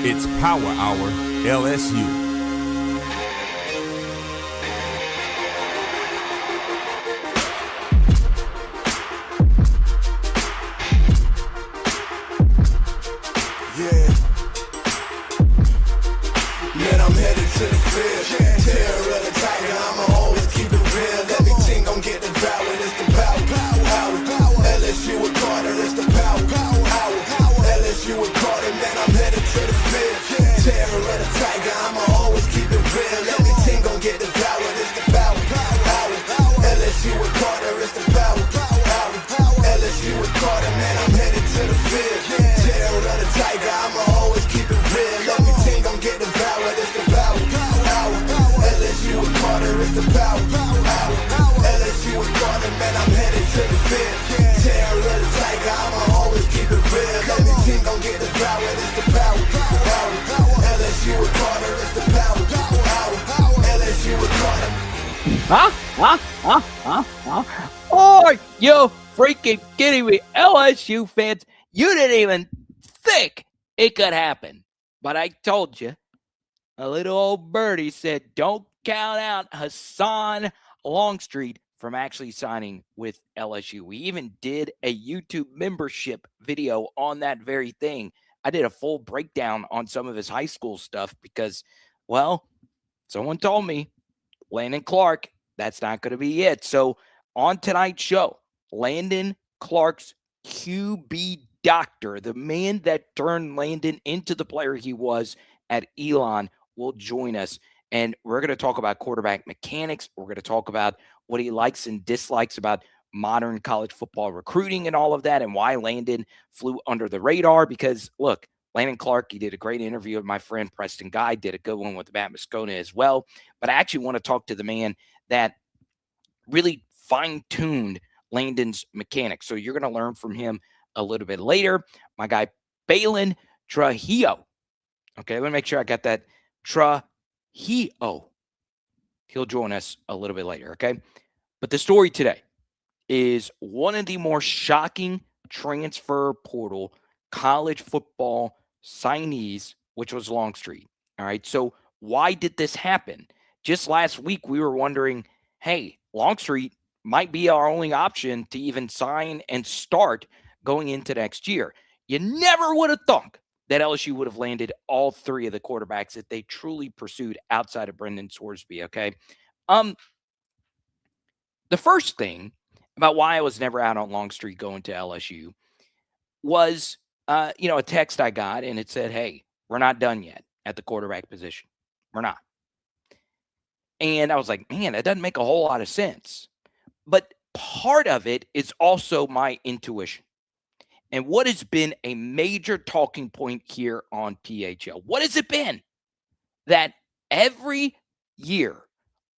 It's Power Hour LSU. Yeah. Man, I'm headed to the field. Terror of the tiger, I'ma always keep it real. Everything gon' get devoured, it's the power. LSU with Carter, it's the power. LSU with Carter, man, I'm headed to the field. Terror of the tiger, I'ma always keep it real. Everything gon' get devoured, it's the power. LSU with Carter, it's the power. LSU with Carter, man, I'm headed to the field. Terror of the tiger, I'ma always keep it real. Everything gon' get devoured, it's the power. LSU with Carter, it's the power. LSU with Carter, man, I'm headed to the field. Terror of the tiger, I'ma always keep it real. Everything gon' get devoured, it's the power. LSU with Carter, it's the power. LSU with Carter. Are you freaking kidding me? LSU fans, you didn't even think it could happen. But I told you, a little old birdie said, don't count out Husan Longstreet from actually signing with LSU. We even did a YouTube membership video on that very thing. I did a full breakdown on some of his high school stuff because, well, someone told me, Landon Clark, that's not going to be it. So on tonight's show, Landon Clark's QB doctor, the man that turned Landon into the player he was at Elon, will join us. And we're going to talk about quarterback mechanics. We're going to talk about what he likes and dislikes about modern college football recruiting and all of that, and why Landon flew under the radar. Because, look, Landon Clark, he did a great interview with my friend Preston Guy, did a good one with Matt Moscona as well. But I actually want to talk to the man that really fine-tuned Landon's mechanics. So you're going to learn from him a little bit later. My guy, Balen Trujillo. Okay, let me make sure I got that. Trujillo. He'll join us a little bit later, okay? But the story today is one of the more shocking transfer portal college football signees, which was Longstreet. All right, so why did this happen? Just last week, we were wondering, hey, Longstreet might be our only option to even sign and start going into next year. You never would have thought that LSU would have landed all three of the quarterbacks that they truly pursued outside of Brendan Sorsby, okay? The first thing about why I was never out on Longstreet going to LSU was, a text I got, and it said, hey, we're not done yet at the quarterback position. We're not. And I was like, man, that doesn't make a whole lot of sense. But part of it is also my intuition. And what has been a major talking point here on PHL? What has it been? That every year,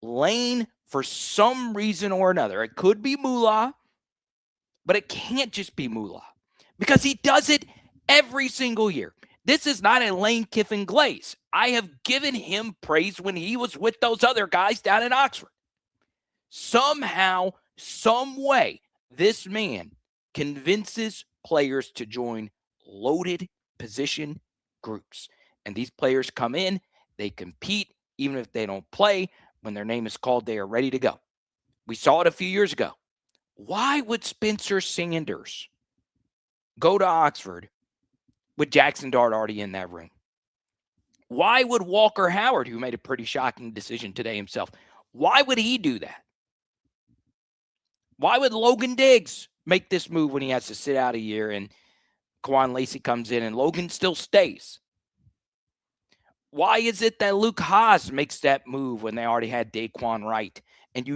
Lane, for some reason or another, it could be moolah, but it can't just be moolah because he does it every single year. This is not a Lane Kiffin glaze. I have given him praise when he was with those other guys down in Oxford. Somehow, some way, this man convinces players to join loaded position groups. And these players come in, they compete, even if they don't play. When their name is called, they are ready to go. We saw it a few years ago. Why would Spencer Sanders go to Oxford with Jackson Dart already in that room? Why would Walker Howard, who made a pretty shocking decision today himself, why would he do that? Why would Logan Diggs make this move when he has to sit out a year and Kwan Lacey comes in and Logan still stays? Why is it that Luke Haas makes that move when they already had Daquan Wright? And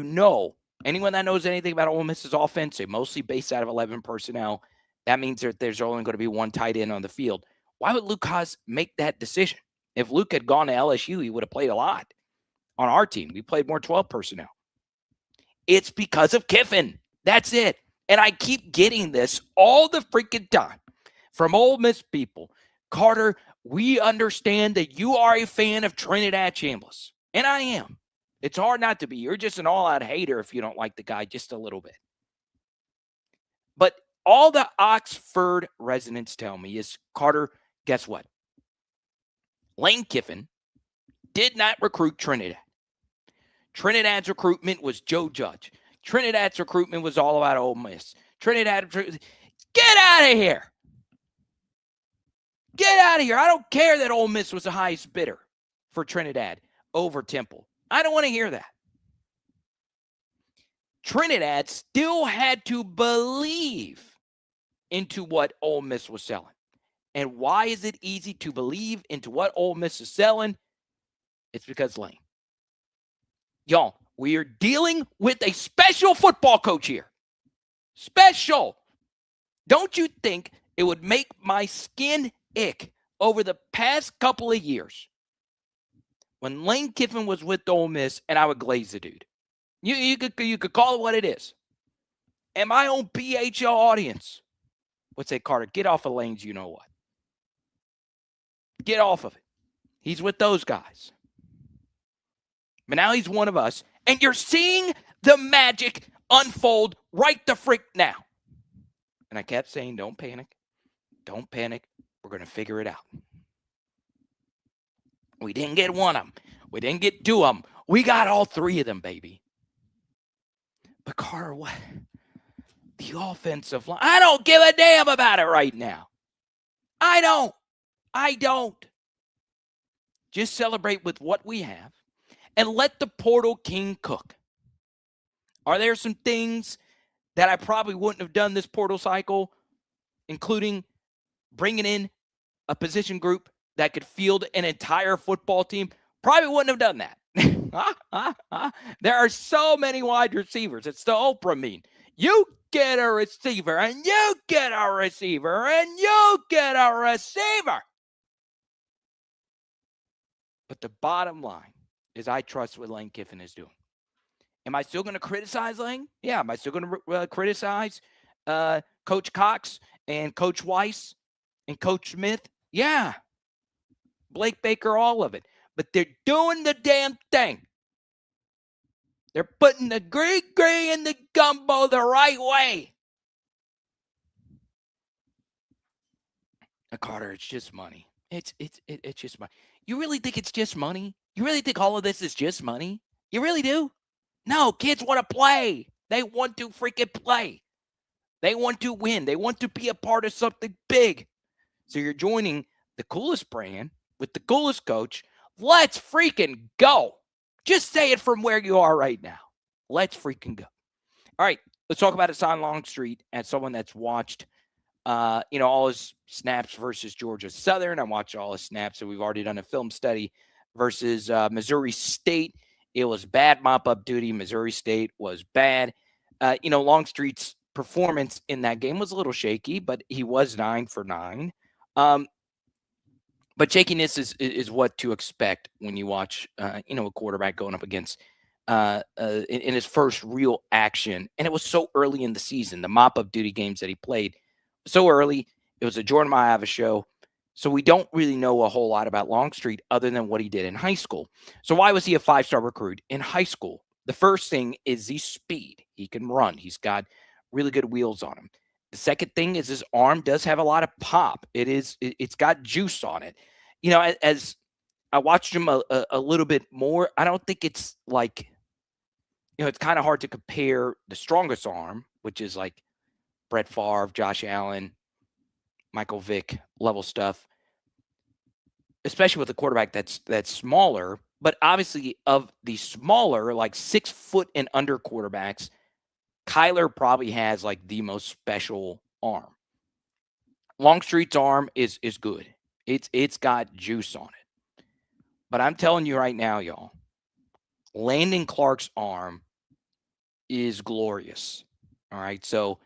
anyone that knows anything about Ole Miss's offense, they're mostly based out of 11 personnel. That means that there's only going to be one tight end on the field. Why would Luke Haas make that decision? If Luke had gone to LSU, he would have played a lot on our team. We played more 12 personnel. It's because of Kiffin. That's it. And I keep getting this all the freaking time from Ole Miss people. Carter, we understand that you are a fan of Trinidad Chambliss. And I am. It's hard not to be. You're just an all-out hater if you don't like the guy just a little bit. But all the Oxford residents tell me is, Carter, guess what? Lane Kiffin did not recruit Trinidad. Trinidad's recruitment was Joe Judge. Trinidad's recruitment was all about Ole Miss. Get out of here. Get out of here. I don't care that Ole Miss was the highest bidder for Trinidad over Temple. I don't want to hear that. Trinidad still had to believe into what Ole Miss was selling. And why is it easy to believe into what Ole Miss is selling? It's because Lane. Y'all, we are dealing with a special football coach here. Special. Don't you think it would make my skin ick over the past couple of years when Lane Kiffin was with Ole Miss and I would glaze the dude? You could call it what it is. And my own PHL audience would say, Carter, get off of Lane's you know what. Get off of it. He's with those guys. But now he's one of us. And you're seeing the magic unfold right the frick now. And I kept saying, don't panic. Don't panic. We're going to figure it out. We didn't get one of them. We didn't get two of them. We got all three of them, baby. But Carter, what? The offensive line. I don't give a damn about it right now. I don't. Just celebrate with what we have and let the portal king cook. Are there some things that I probably wouldn't have done this portal cycle, including bringing in a position group that could field an entire football team? Probably wouldn't have done that. There are so many wide receivers. It's the Oprah meme. You get a receiver, and you get a receiver, and you get a receiver. But the bottom line is I trust what Lane Kiffin is doing. Am I still going to criticize Lane? Yeah. Am I still going to criticize Coach Cox and Coach Weiss and Coach Smith? Yeah. Blake Baker, all of it. But they're doing the damn thing. They're putting the gray in the gumbo the right way. Carter, it's just money. It's just money. You really think it's just money? You really think all of this is just money? You really do? No, kids want to play. They want to freaking play. They want to win. They want to be a part of something big. So you're joining the coolest brand with the coolest coach. Let's freaking go. Just say it from where you are right now. Let's freaking go. All right, let's talk about Husan Longstreet as someone that's watched, all his snaps versus Georgia Southern. I watched all his snaps, so we've already done a film study versus Missouri State. It was bad mop-up duty. Missouri State was bad. Longstreet's performance in that game was a little shaky, but he was 9 for 9. But shakiness is what to expect when you watch, a quarterback going up against in his first real action. And it was so early in the season, the mop-up duty games that he played so early. It was a Jordan Mailata show. So we don't really know a whole lot about Longstreet other than what he did in high school. So why was he a 5-star recruit in high school? The first thing is his speed. He can run. He's got really good wheels on him. The second thing is his arm does have a lot of pop. It's got juice on it. As I watched him a little bit more, I don't think it's like, it's kind of hard to compare the strongest arm, which is like Brett Favre, Josh Allen, Michael Vick level stuff, especially with a quarterback that's smaller. But obviously, of the smaller, like 6 foot and under quarterbacks, Kyler probably has like the most special arm. Longstreet's arm is good. It's got juice on it. But I'm telling you right now, y'all, Landon Clark's arm is glorious. All right. So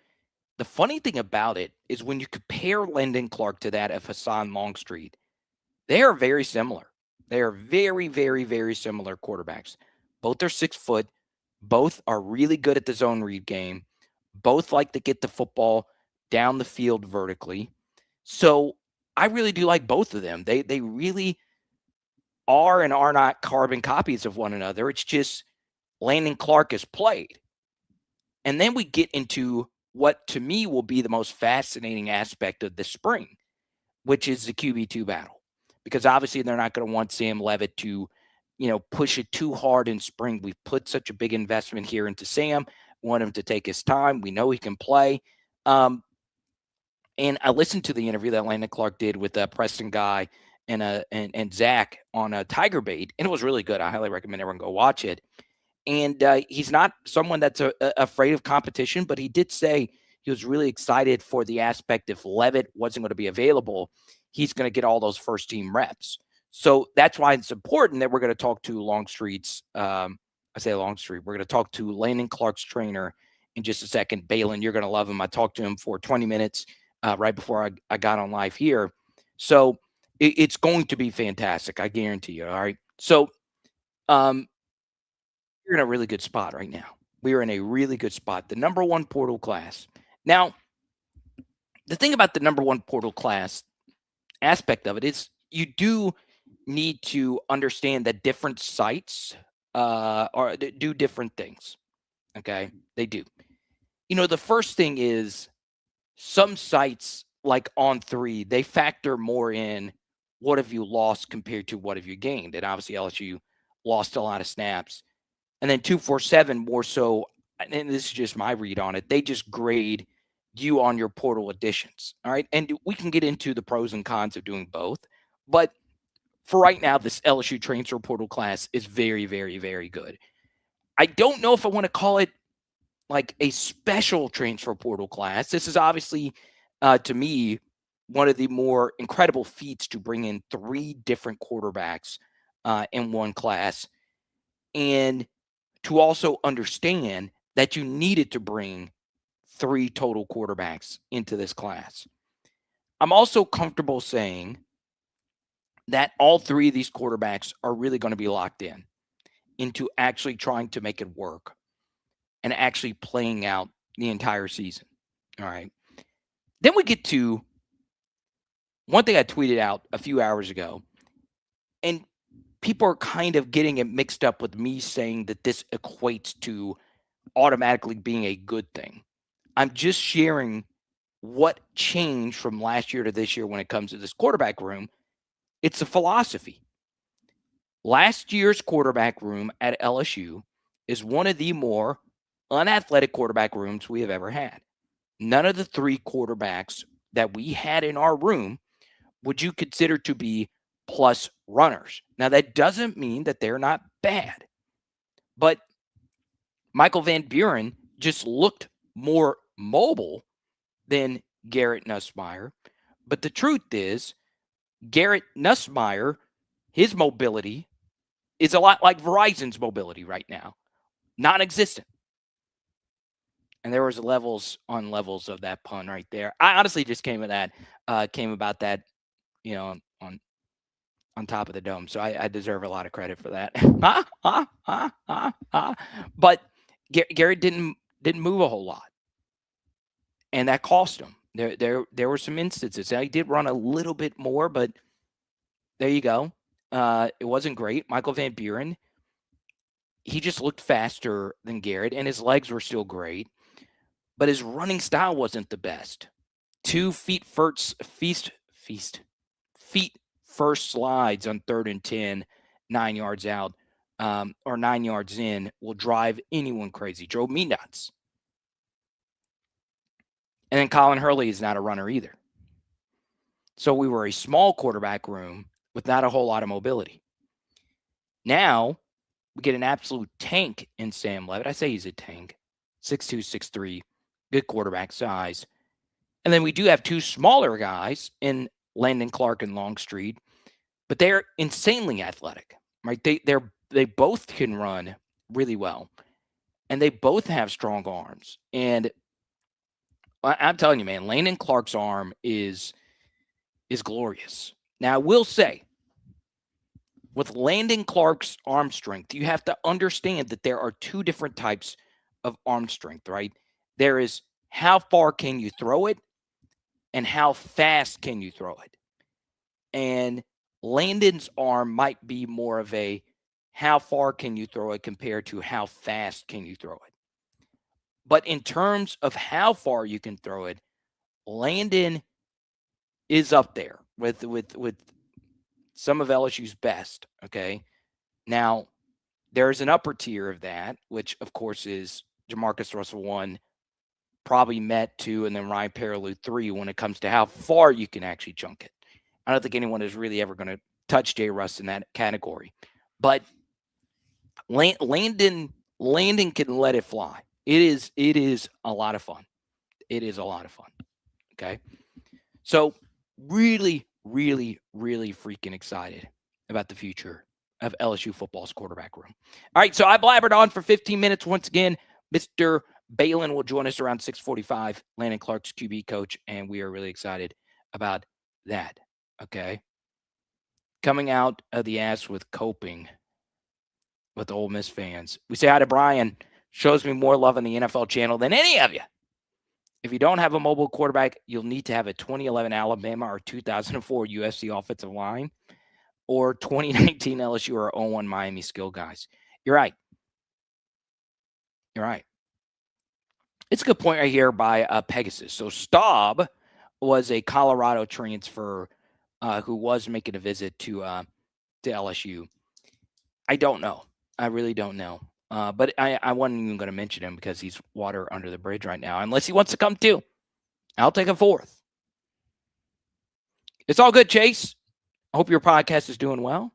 the funny thing about it is when you compare Landon Clark to that of Husan Longstreet, they are very similar. They are very, very, very similar quarterbacks. Both are 6 foot. Both are really good at the zone read game. Both like to get the football down the field vertically. So I really do like both of them. They really are and are not carbon copies of one another. It's just Landon Clark has played. And then we get into what to me will be the most fascinating aspect of the spring, which is the QB2 battle. because obviously they're not going to want Sam Leavitt to, push it too hard in spring. We've put such a big investment here into Sam, want him to take his time. We know he can play. And I listened to the interview that Landon Clark did with Preston Guy and Zach on Tiger Bait, and it was really good. I highly recommend everyone go watch it. And he's not someone that's afraid of competition, but he did say he was really excited for the aspect if Leavitt wasn't going to be available, he's going to get all those first-team reps. So that's why it's important that we're going to talk to Longstreet's Longstreet. We're going to talk to Landon Clark's trainer in just a second. Balen, you're going to love him. I talked to him for 20 minutes right before I got on live here. So it's going to be fantastic. I guarantee you. All right. So we're in a really good spot right now. We are in a really good spot. The number one portal class. Now, the thing about the number one portal class aspect of it is you do need to understand that different sites do different things. Okay. They do. The first thing is some sites like On3, they factor more in what have you lost compared to what have you gained. And obviously LSU lost a lot of snaps. And then 247 more so, and this is just my read on it, they just grade you on your portal additions. All right. And we can get into the pros and cons of doing both. But for right now, this LSU transfer portal class is very, very, very good. I don't know if I want to call it like a special transfer portal class. This is obviously, to me, one of the more incredible feats to bring in 3 different quarterbacks in one class. And to also understand that you needed to bring 3 total quarterbacks into this class. I'm also comfortable saying that all 3 of these quarterbacks are really going to be locked in into actually trying to make it work and actually playing out the entire season. All right. Then we get to one thing I tweeted out a few hours ago, and people are kind of getting it mixed up with me saying that this equates to automatically being a good thing. I'm just sharing what changed from last year to this year when it comes to this quarterback room. It's a philosophy. Last year's quarterback room at LSU is one of the more unathletic quarterback rooms we have ever had. None of the 3 quarterbacks that we had in our room would you consider to be plus runners. Now, that doesn't mean that they're not bad, but Michael Van Buren just looked more mobile than Garrett Nussmeier. But the truth is, Garrett Nussmeier, his mobility is a lot like Verizon's mobility right now, non-existent. And there was levels on levels of that pun right there. I honestly just came about that, on top of the dome. So I deserve a lot of credit for that. But Garrett didn't move a whole lot, and that cost him. There were some instances. Now, he did run a little bit more, but there you go. It wasn't great. Michael Van Buren, he just looked faster than Garrett, and his legs were still great, but his running style wasn't the best. 2 feet first slides on 3rd and 10, 9 yards out, or 9 yards in will drive anyone crazy. Drove me nuts. And then Colin Hurley is not a runner either. So we were a small quarterback room with not a whole lot of mobility. Now we get an absolute tank in Sam Leavitt. I say he's a tank. 6'2", 6'3", good quarterback size. And then we do have 2 smaller guys in Landon Clark and Longstreet, but they're insanely athletic, right? They both can run really well, and they both have strong arms. And I'm telling you, man, Landon Clark's arm is glorious. Now, I will say, with Landon Clark's arm strength, you have to understand that there are 2 different types of arm strength, right? There is how far can you throw it and how fast can you throw it. And Landon's arm might be more of a how far can you throw it compared to how fast can you throw it. But in terms of how far you can throw it, Landon is up there with some of LSU's best. Okay. Now, there's an upper tier of that, which, of course, is Jamarcus Russell 1, probably Met 2, and then Ryan Perrilloux 3 when it comes to how far you can actually chunk it. I don't think anyone is really ever going to touch Jay Russ in that category. But Landen can let it fly. It is a lot of fun. It is a lot of fun. Okay. So really, really, really freaking excited about the future of LSU football's quarterback room. All right. So I blabbered on for 15 minutes. Once again, Mr. Balen will join us around 6:45, Landon Clark's QB coach, and we are really excited about that. Okay. Coming out of the ass with coping with Ole Miss fans. We say hi to Brian. Shows me more love on the NFL channel than any of you. If you don't have a mobile quarterback, you'll need to have a 2011 Alabama or 2004 USC offensive line or 2019 LSU or 01 Miami skill guys. You're right. You're right. It's a good point right here by Pegasus. So Staub was a Colorado transfer who was making a visit to LSU. I don't know. I really don't know. But I wasn't even going to mention him because he's water under the bridge right now. Unless he wants to come too. I'll take a fourth. It's all good, Chase. I hope your podcast is doing well.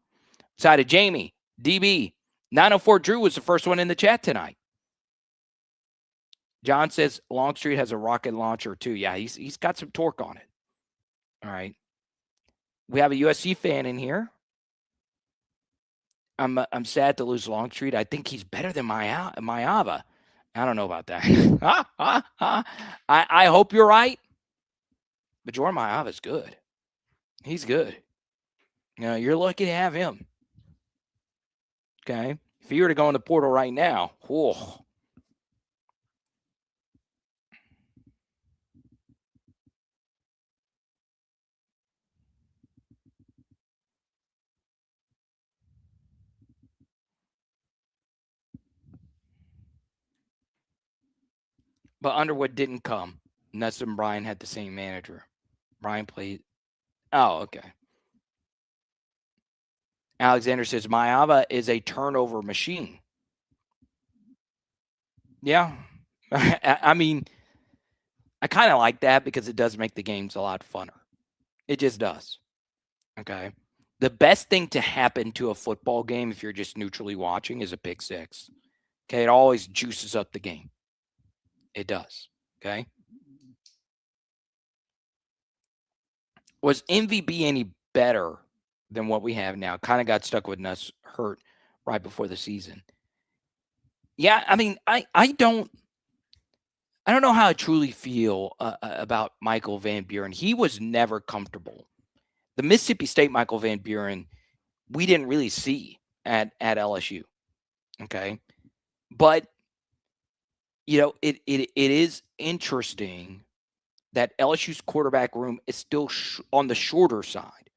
Side of Jamie, DB, 904 Drew was the first one in the chat tonight. John says Longstreet has a rocket launcher too. Yeah, he's got some torque on it. All right. We have a USC fan in here. I'm sad to lose Longstreet. I think he's better than Mayava. I don't know about that. I hope you're right. But Jordan Mayava is good. He's good. You know, you're lucky to have him. Okay. If you were to go in the portal right now, whoa. But Underwood didn't come. Nuts and Brian had the same manager. Brian played. Oh, okay. Alexander says Mayava is a turnover machine. Yeah. I mean, I kind of like that because it does make the games a lot funner. It just does. Okay. The best thing to happen to a football game, if you're just neutrally watching, is a pick six. Okay. It always juices up the game. It does. Okay. Was MVB any better than what we have now? Kind of got stuck with Nuss hurt right before the season. Yeah, I mean, I don't know how I truly feel about Michael Van Buren. He was never comfortable. The Mississippi State Michael Van Buren, we didn't really see at LSU. Okay. But, you know, it is interesting that LSU's quarterback room is still on the shorter side,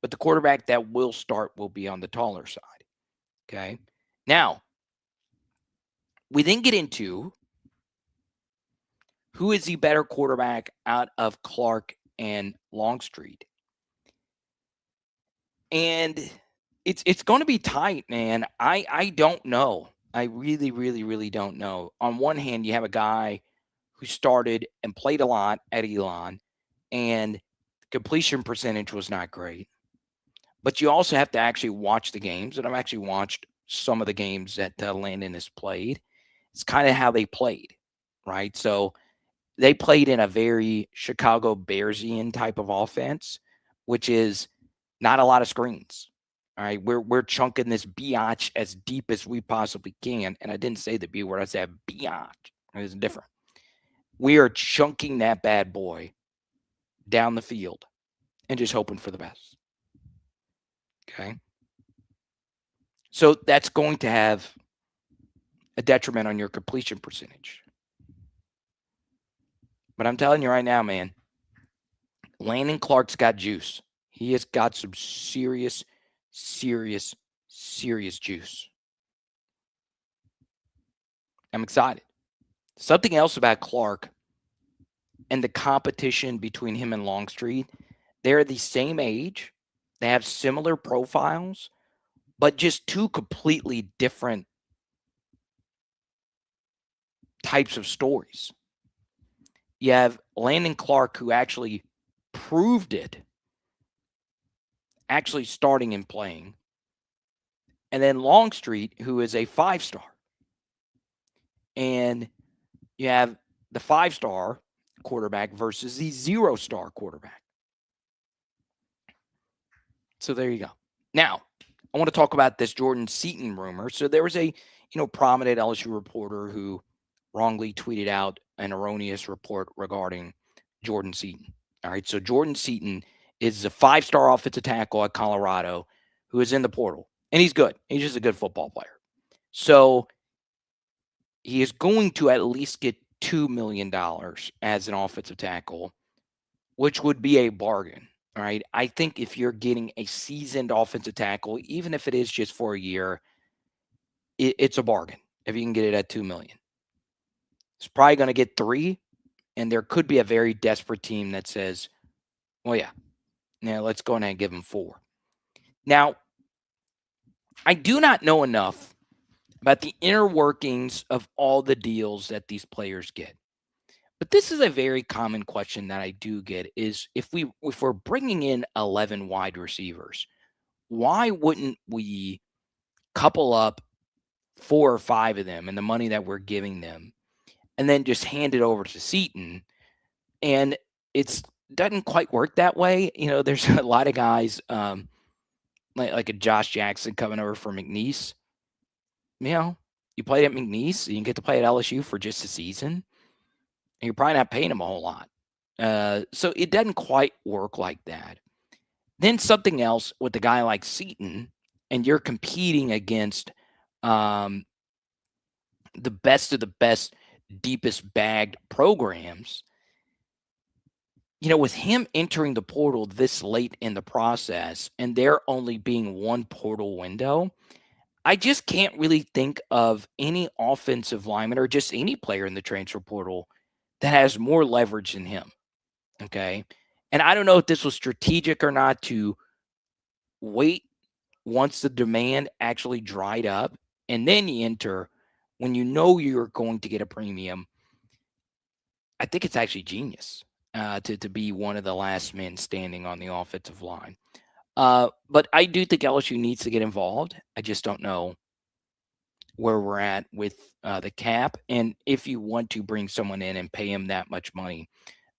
but the quarterback that will start will be on the taller side. Okay. Now, we then get into who is the better quarterback out of Clark and Longstreet. And it's going to be tight, man. I don't know. I really, really, really don't know. On one hand, you have a guy who started and played a lot at Elon, and completion percentage was not great. But you also have to actually watch the games, and I've actually watched some of the games that Landen has played. It's kind of how they played, right? So they played in a very Chicago Bearsian type of offense, which is not a lot of screens. All right, we're chunking this biatch as deep as we possibly can, and I didn't say the B word. I said biatch. It's different. We are chunking that bad boy down the field and just hoping for the best. Okay. So that's going to have a detriment on your completion percentage. But I'm telling you right now, man, Landon Clark's got juice. He has got some serious juice. I'm excited. Something else about Clark and the competition between him and Longstreet, they're the same age, They have similar profiles, but just two completely different types of stories. You have Landon Clark, who actually proved it, actually starting and playing. And then Longstreet, who is a 5-star. And you have the 5-star quarterback versus the 0-star quarterback. So there you go. Now, I want to talk about this Jordan Seatan rumor. So there was a, prominent LSU reporter who wrongly tweeted out an erroneous report regarding Jordan Seatan. All right. So Jordan Seatan is a 5-star offensive tackle at Colorado who is in the portal. And he's good. He's just a good football player. So he is going to at least get $2 million as an offensive tackle, which would be a bargain. All right. I think if you're getting a seasoned offensive tackle, even if it is just for a year, it's a bargain if you can get it at $2 million. It's probably going to get 3, and there could be a very desperate team that says, well, yeah, let's go ahead and give him 4. Now, I do not know enough about the inner workings of all the deals that these players get. But this is a very common question that I do get is if we're bringing in 11 wide receivers, why wouldn't we couple up 4 or 5 of them and the money that we're giving them and then just hand it over to Seatan? And it doesn't quite work that way. There's a lot of guys like a Josh Jackson coming over from McNeese. You played at McNeese, you can get to play at LSU for just a season. And you're probably not paying him a whole lot. So it doesn't quite work like that. Then something else with a guy like Seatan, and you're competing against the best of the best, deepest bagged programs. With him entering the portal this late in the process and there only being one portal window, I just can't really think of any offensive lineman or just any player in the transfer portal that has more leverage than him. Okay. And I don't know if this was strategic or not to wait once the demand actually dried up and then you enter when you're going to get a premium. I think it's actually genius to be one of the last men standing on the offensive line. But I do think LSU needs to get involved. I just don't know where we're at with the cap and if you want to bring someone in and pay him that much money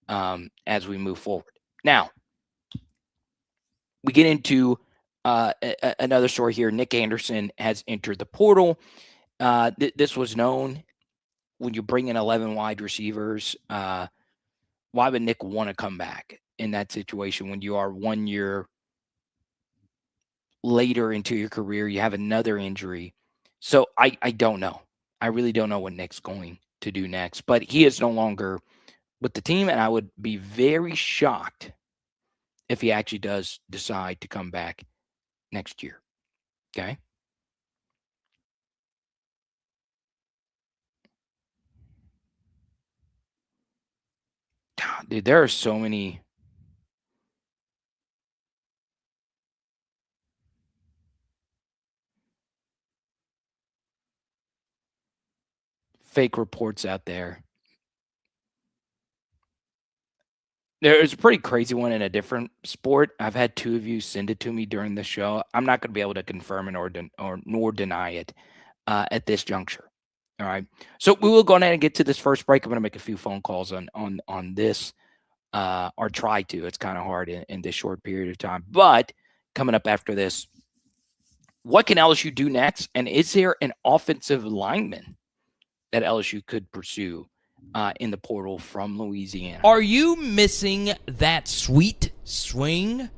as we move forward. Now, we get into another story here. Nick Anderson has entered the portal. This was known. When you bring in 11 wide receivers, why would Nick want to come back in that situation when you are 1 year later into your career, you have another injury? So I don't know. I really don't know what Nick's going to do next. But he is no longer with the team, and I would be very shocked if he actually does decide to come back next year. Okay? Dude, there are so many fake reports out there. There's a pretty crazy one in a different sport. I've had 2 of you send it to me during the show. I'm not going to be able to confirm it nor deny it at this juncture. All right. So we will go ahead and get to this first break. I'm going to make a few phone calls on this, or try to. It's kind of hard in this short period of time. But coming up after this, what can LSU do next? And is there an offensive lineman that LSU could pursue in the portal from Louisiana? Are you missing that sweet swing?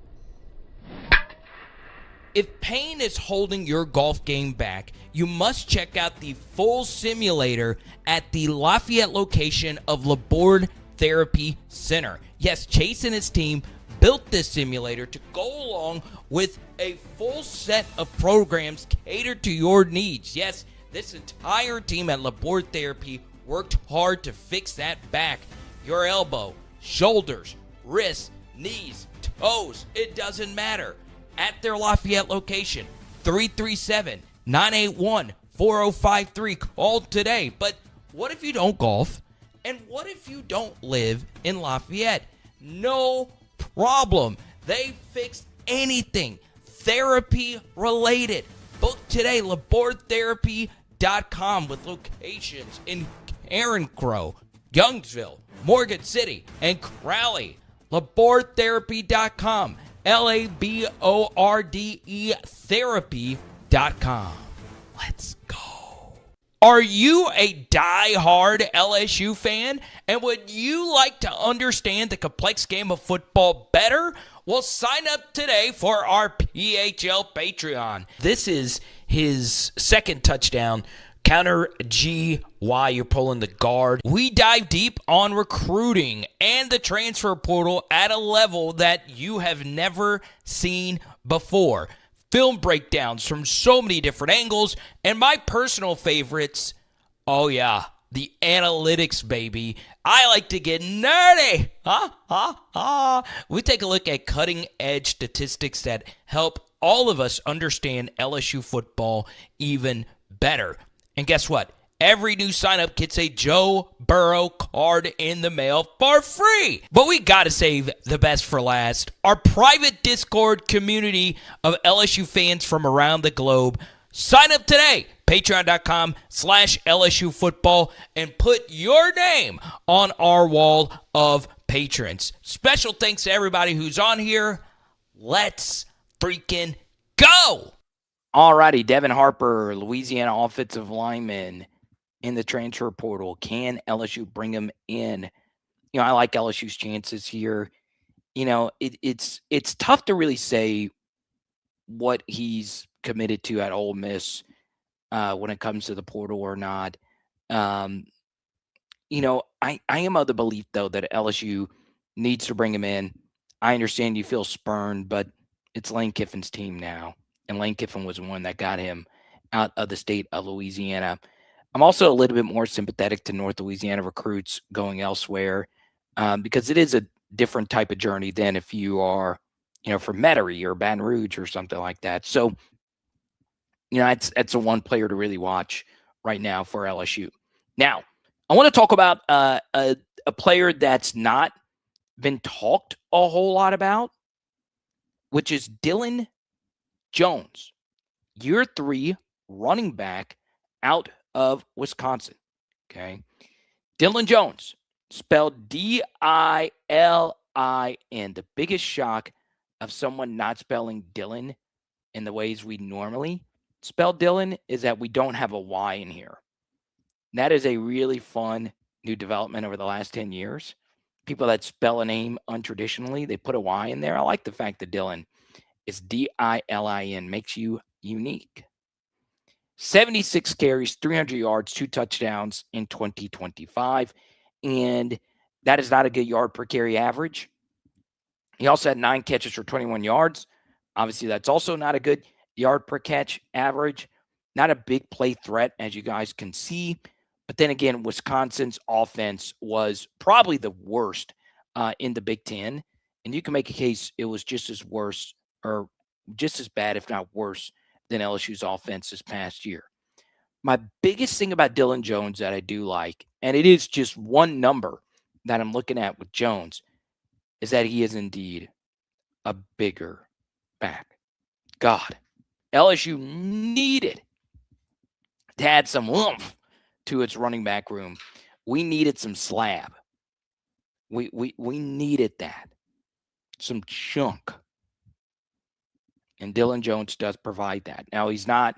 If pain is holding your golf game back, you must check out the full simulator at the Lafayette location of Laborde Therapy Center. Yes, Chase and his team built this simulator to go along with a full set of programs catered to your needs. Yes, this entire team at Laborde Therapy worked hard to fix that back, your elbow, shoulders, wrists, knees, toes. It doesn't matter. at their Lafayette location. 337-981-4053. Call today. But what if you don't golf? And what if you don't live in Lafayette? No problem. They fixed anything therapy related. Book today, LabordTherapy.com, with locations in Carencro, Youngsville, Morgan City, and Crowley. LabordTherapy.com, LABORDE Therapy.com. Let's go. Are you a die-hard LSU fan? And would you like to understand the complex game of football better? Well, sign up today for our PHL Patreon. This is his second touchdown. Counter G while you're pulling the guard. We dive deep on recruiting and the transfer portal at a level that you have never seen before. Film breakdowns from so many different angles, and my personal favorites, oh yeah, the analytics, baby. I like to get nerdy. We take a look at cutting-edge statistics that help all of us understand LSU football even better. And guess what? Every new sign-up gets a Joe Burrow card in the mail for free. But we got to save the best for last. Our private Discord community of LSU fans from around the globe. Sign up today. Patreon.com/LSU football and put your name on our wall of patrons. Special thanks to everybody who's on here. Let's freaking go. All righty, Devin Harper, Louisiana offensive lineman in the transfer portal. Can LSU bring him in? You know, I like LSU's chances here. You know, it's tough to really say what he's committed to at Ole Miss when it comes to the portal or not. You know, I am of the belief, though, that LSU needs to bring him in. I understand you feel spurned, but it's Lane Kiffin's team now. And Lane Kiffin was the one that got him out of the state of Louisiana. I'm also a little bit more sympathetic to North Louisiana recruits going elsewhere because it is a different type of journey than if you are, you know, from Metairie or Baton Rouge or something like that. So, you know, that's a one player to really watch right now for LSU. Now, I want to talk about a player that's not been talked a whole lot about, which is Dylan Jones, year 3 running back out of Wisconsin. Okay. Dylan Jones, spelled Dilin. The biggest shock of someone not spelling Dylan in the ways we normally spell Dylan is that we don't have a Y in here. That is a really fun new development over the last 10 years. People that spell a name untraditionally, they put a Y in there. I like the fact that Dylan is Dilin, makes you unique. 76 carries, 300 yards, 2 touchdowns in 2025. And that is not a good yard per carry average. He also had 9 catches for 21 yards. Obviously, that's also not a good yard per catch average. Not a big play threat, as you guys can see. But then again, Wisconsin's offense was probably the worst in the Big Ten. And you can make a case it was just as worse or just as bad, if not worse, than LSU's offense this past year. My biggest thing about Dylan Jones that I do like, and it is just one number that I'm looking at with Jones, is that he is indeed a bigger back. God, LSU needed to add some oomph to its running back room. We needed some slab. We needed that. Some chunk. And Dylan Jones does provide that. Now, he's not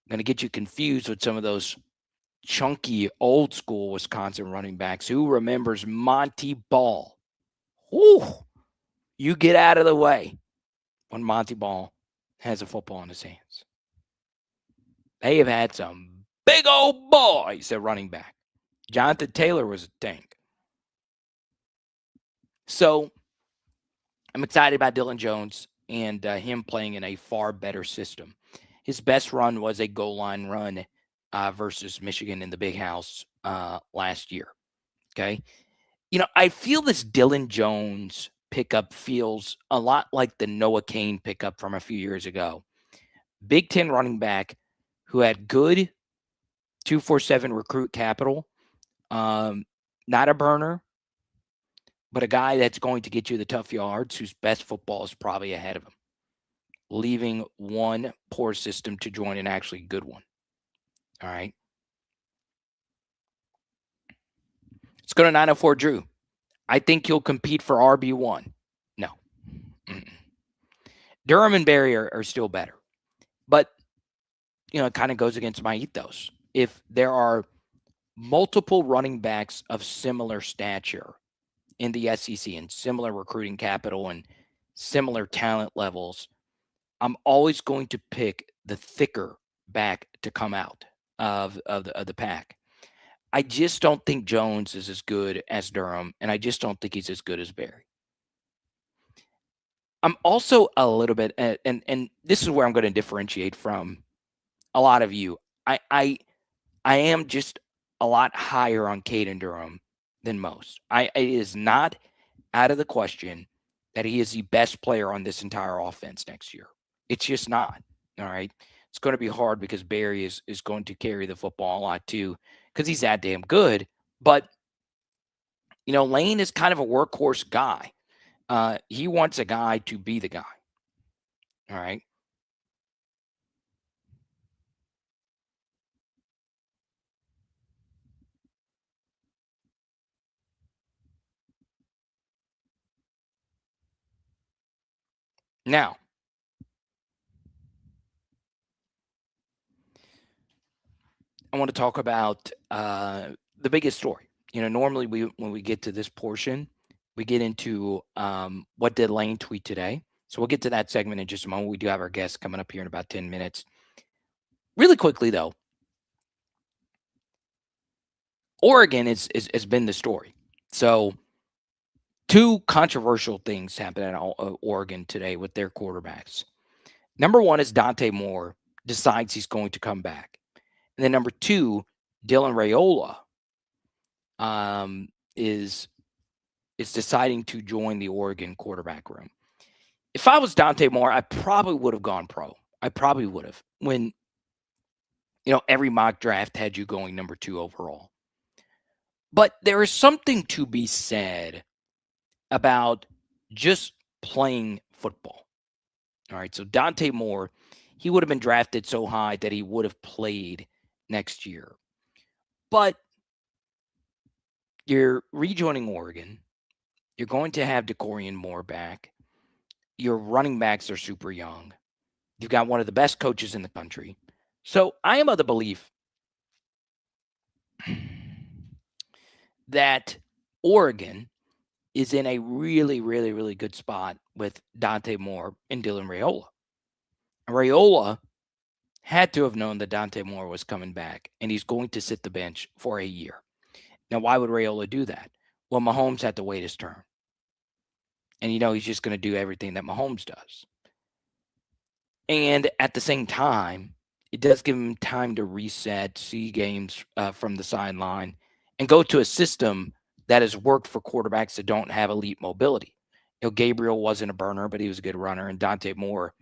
going to get you confused with some of those chunky, old-school Wisconsin running backs. Who remembers Monty Ball? Whew, you get out of the way when Monty Ball has a football in his hands. They have had some big old boys at running back. Jonathan Taylor was a tank. So I'm excited about Dylan Jones and him playing in a far better system. His best run was a goal line run versus Michigan in the Big House last year. Okay. You know, I feel this Dylan Jones pickup feels a lot like the Noah Cain pickup from a few years ago. Big Ten running back who had good 247 recruit capital, not a burner, but a guy that's going to get you the tough yards, whose best football is probably ahead of him, leaving one poor system to join an actually good one. All right. Let's go to 904 Drew. I think he'll compete for RB1. No. Mm-mm. Durham and Barry are still better. But, it kind of goes against my ethos. If there are multiple running backs of similar stature in the SEC and similar recruiting capital and similar talent levels, I'm always going to pick the thicker back to come out of the pack. I just don't think Jones is as good as Durham, and I just don't think he's as good as Barry. I'm also a little bit, and this is where I'm going to differentiate from a lot of you. I am just a lot higher on Kaden Durham than most. It is not out of the question that he is the best player on this entire offense next year. It's just not. All right. It's going to be hard because Barry is going to carry the football a lot too, because he's that damn good. But, Lane is kind of a workhorse guy. He wants a guy to be the guy. All right. Now, I want to talk about the biggest story. Normally when we get to this portion, we get into what did Lane tweet today. So we'll get to that segment in just a moment. We do have our guest coming up here in about 10 minutes. Really quickly, though, Oregon has been the story. So two controversial things happened at Oregon today with their quarterbacks. Number one is Dante Moore decides he's going to come back. And then number two, Dylan Raiola is deciding to join the Oregon quarterback room. If I was Dante Moore, I probably would have gone pro. I probably would have. When, every mock draft had you going number 2 overall. But there is something to be said about just playing football. All right, so Dante Moore, he would have been drafted so high that he would have played next year. But you're rejoining Oregon. You're going to have DeCorian Moore back. Your running backs are super young. You've got one of the best coaches in the country. So I am of the belief that Oregon is in a really, really, really good spot with Dante Moore and Dylan Raiola. Raiola had to have known that Dante Moore was coming back, and he's going to sit the bench for a year. Now, why would Raiola do that? Well, Mahomes had to wait his turn. And, he's just going to do everything that Mahomes does. And at the same time, it does give him time to reset, see games from the sideline, and go to a system that has worked for quarterbacks that don't have elite mobility. Gabriel wasn't a burner, but he was a good runner, and Dante Moore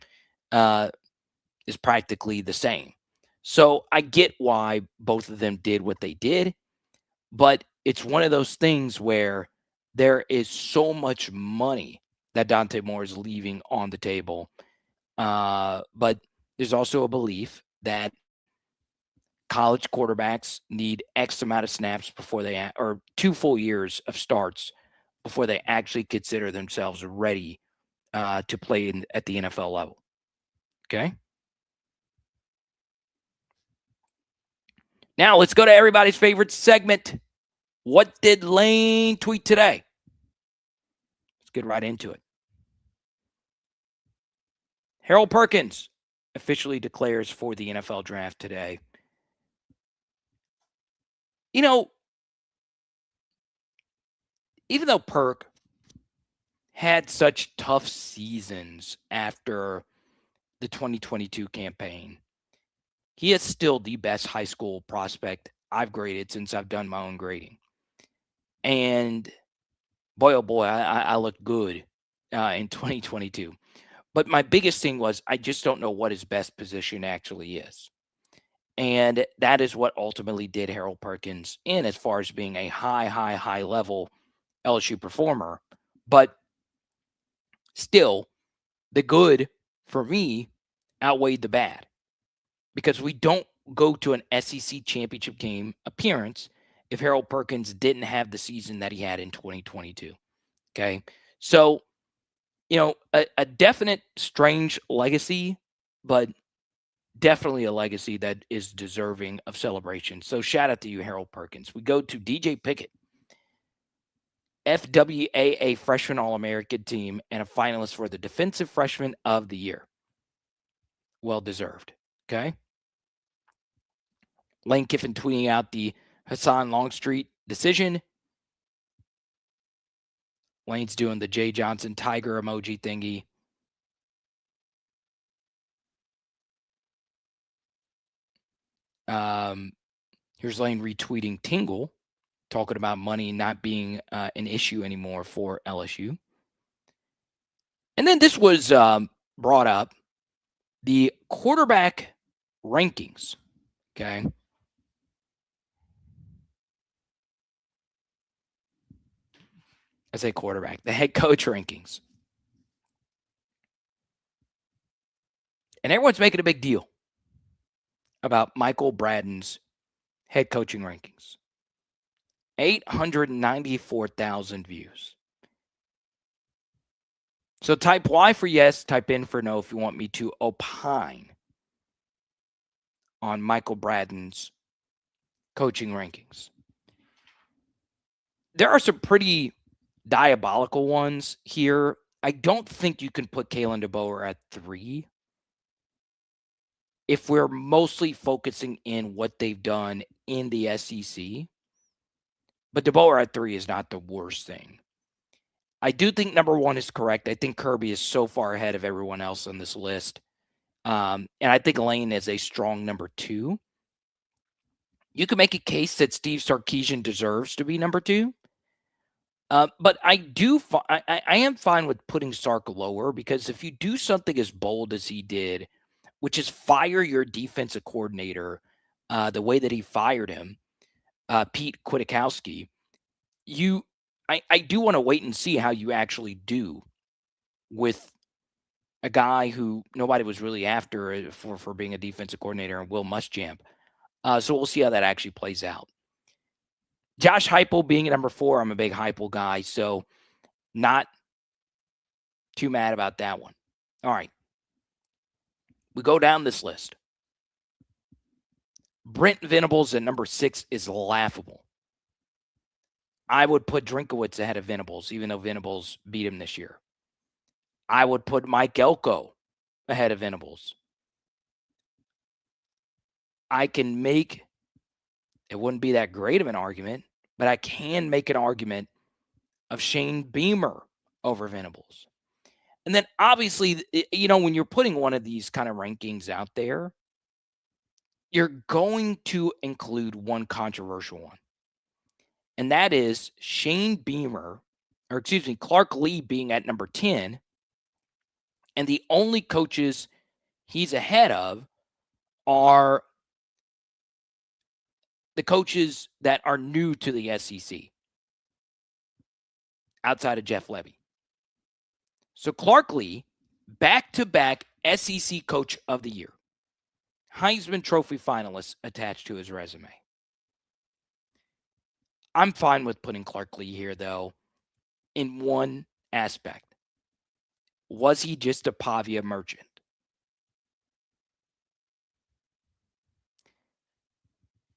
is practically the same. So I get why both of them did what they did, but it's one of those things where there is so much money that Dante Moore is leaving on the table. But there's also a belief that college quarterbacks need X amount of snaps before or 2 full years of starts before they actually consider themselves ready to play at the NFL level. Okay. Now let's go to everybody's favorite segment. What did Lane tweet today? Let's get right into it. Harold Perkins officially declares for the NFL draft today. Even though Perk had such tough seasons after the 2022 campaign, he is still the best high school prospect I've graded since I've done my own grading. And boy, oh boy, I look good in 2022. But my biggest thing was I just don't know what his best position actually is. And that is what ultimately did Harold Perkins in as far as being a high level LSU performer. But still, the good for me outweighed the bad because we don't go to an SEC championship game appearance if Harold Perkins didn't have the season that he had in 2022. Okay. So, a definite strange legacy, but definitely a legacy that is deserving of celebration. So shout out to you, Harold Perkins. We go to DJ Pickett, FWAA Freshman All-American team, and a finalist for the Defensive Freshman of the Year. Well deserved. Okay. Lane Kiffin tweeting out the Husan Longstreet decision. Lane's doing the Jay Johnson tiger emoji thingy. Here's Lane retweeting Tingle, talking about money not being an issue anymore for LSU. And then this was brought up, the quarterback rankings. Okay. I say quarterback, the head coach rankings. And everyone's making a big deal about Michael Braden's head coaching rankings. 894,000 views. So type Y for yes, type in for no if you want me to opine on Michael Braden's coaching rankings. There are some pretty diabolical ones here. I don't think you can put Kalen DeBoer at 3 if we're mostly focusing in what they've done in the SEC. But DeBoer at 3 is not the worst thing. I do think number 1 is correct. I think Kirby is so far ahead of everyone else on this list. And I think Lane is a strong number 2. You can make a case that Steve Sarkisian deserves to be number 2. But I am fine with putting Sark lower because if you do something as bold as he did, which is fire your defensive coordinator the way that he fired him, Pete Kwiatkowski, I do want to wait and see how you actually do with a guy who nobody was really after for being a defensive coordinator, and Will Muschamp. So we'll see how that actually plays out. Josh Heupel being at number 4, I'm a big Heupel guy, so not too mad about that one. All right. We go down this list. Brent Venables at number 6 is laughable. I would put Drinkowitz ahead of Venables, even though Venables beat him this year. I would put Mike Elko ahead of Venables. I can make, it wouldn't be that great of an argument, but I can make an argument of Shane Beamer over Venables. And then obviously, when you're putting one of these kind of rankings out there, you're going to include one controversial one. And that is Clark Lee being at number 10. And the only coaches he's ahead of are the coaches that are new to the SEC outside of Jeff Lebby. So Clark Lee, back-to-back SEC Coach of the Year, Heisman Trophy finalist attached to his resume. I'm fine with putting Clark Lee here, though, in one aspect. Was he just a Pavia merchant?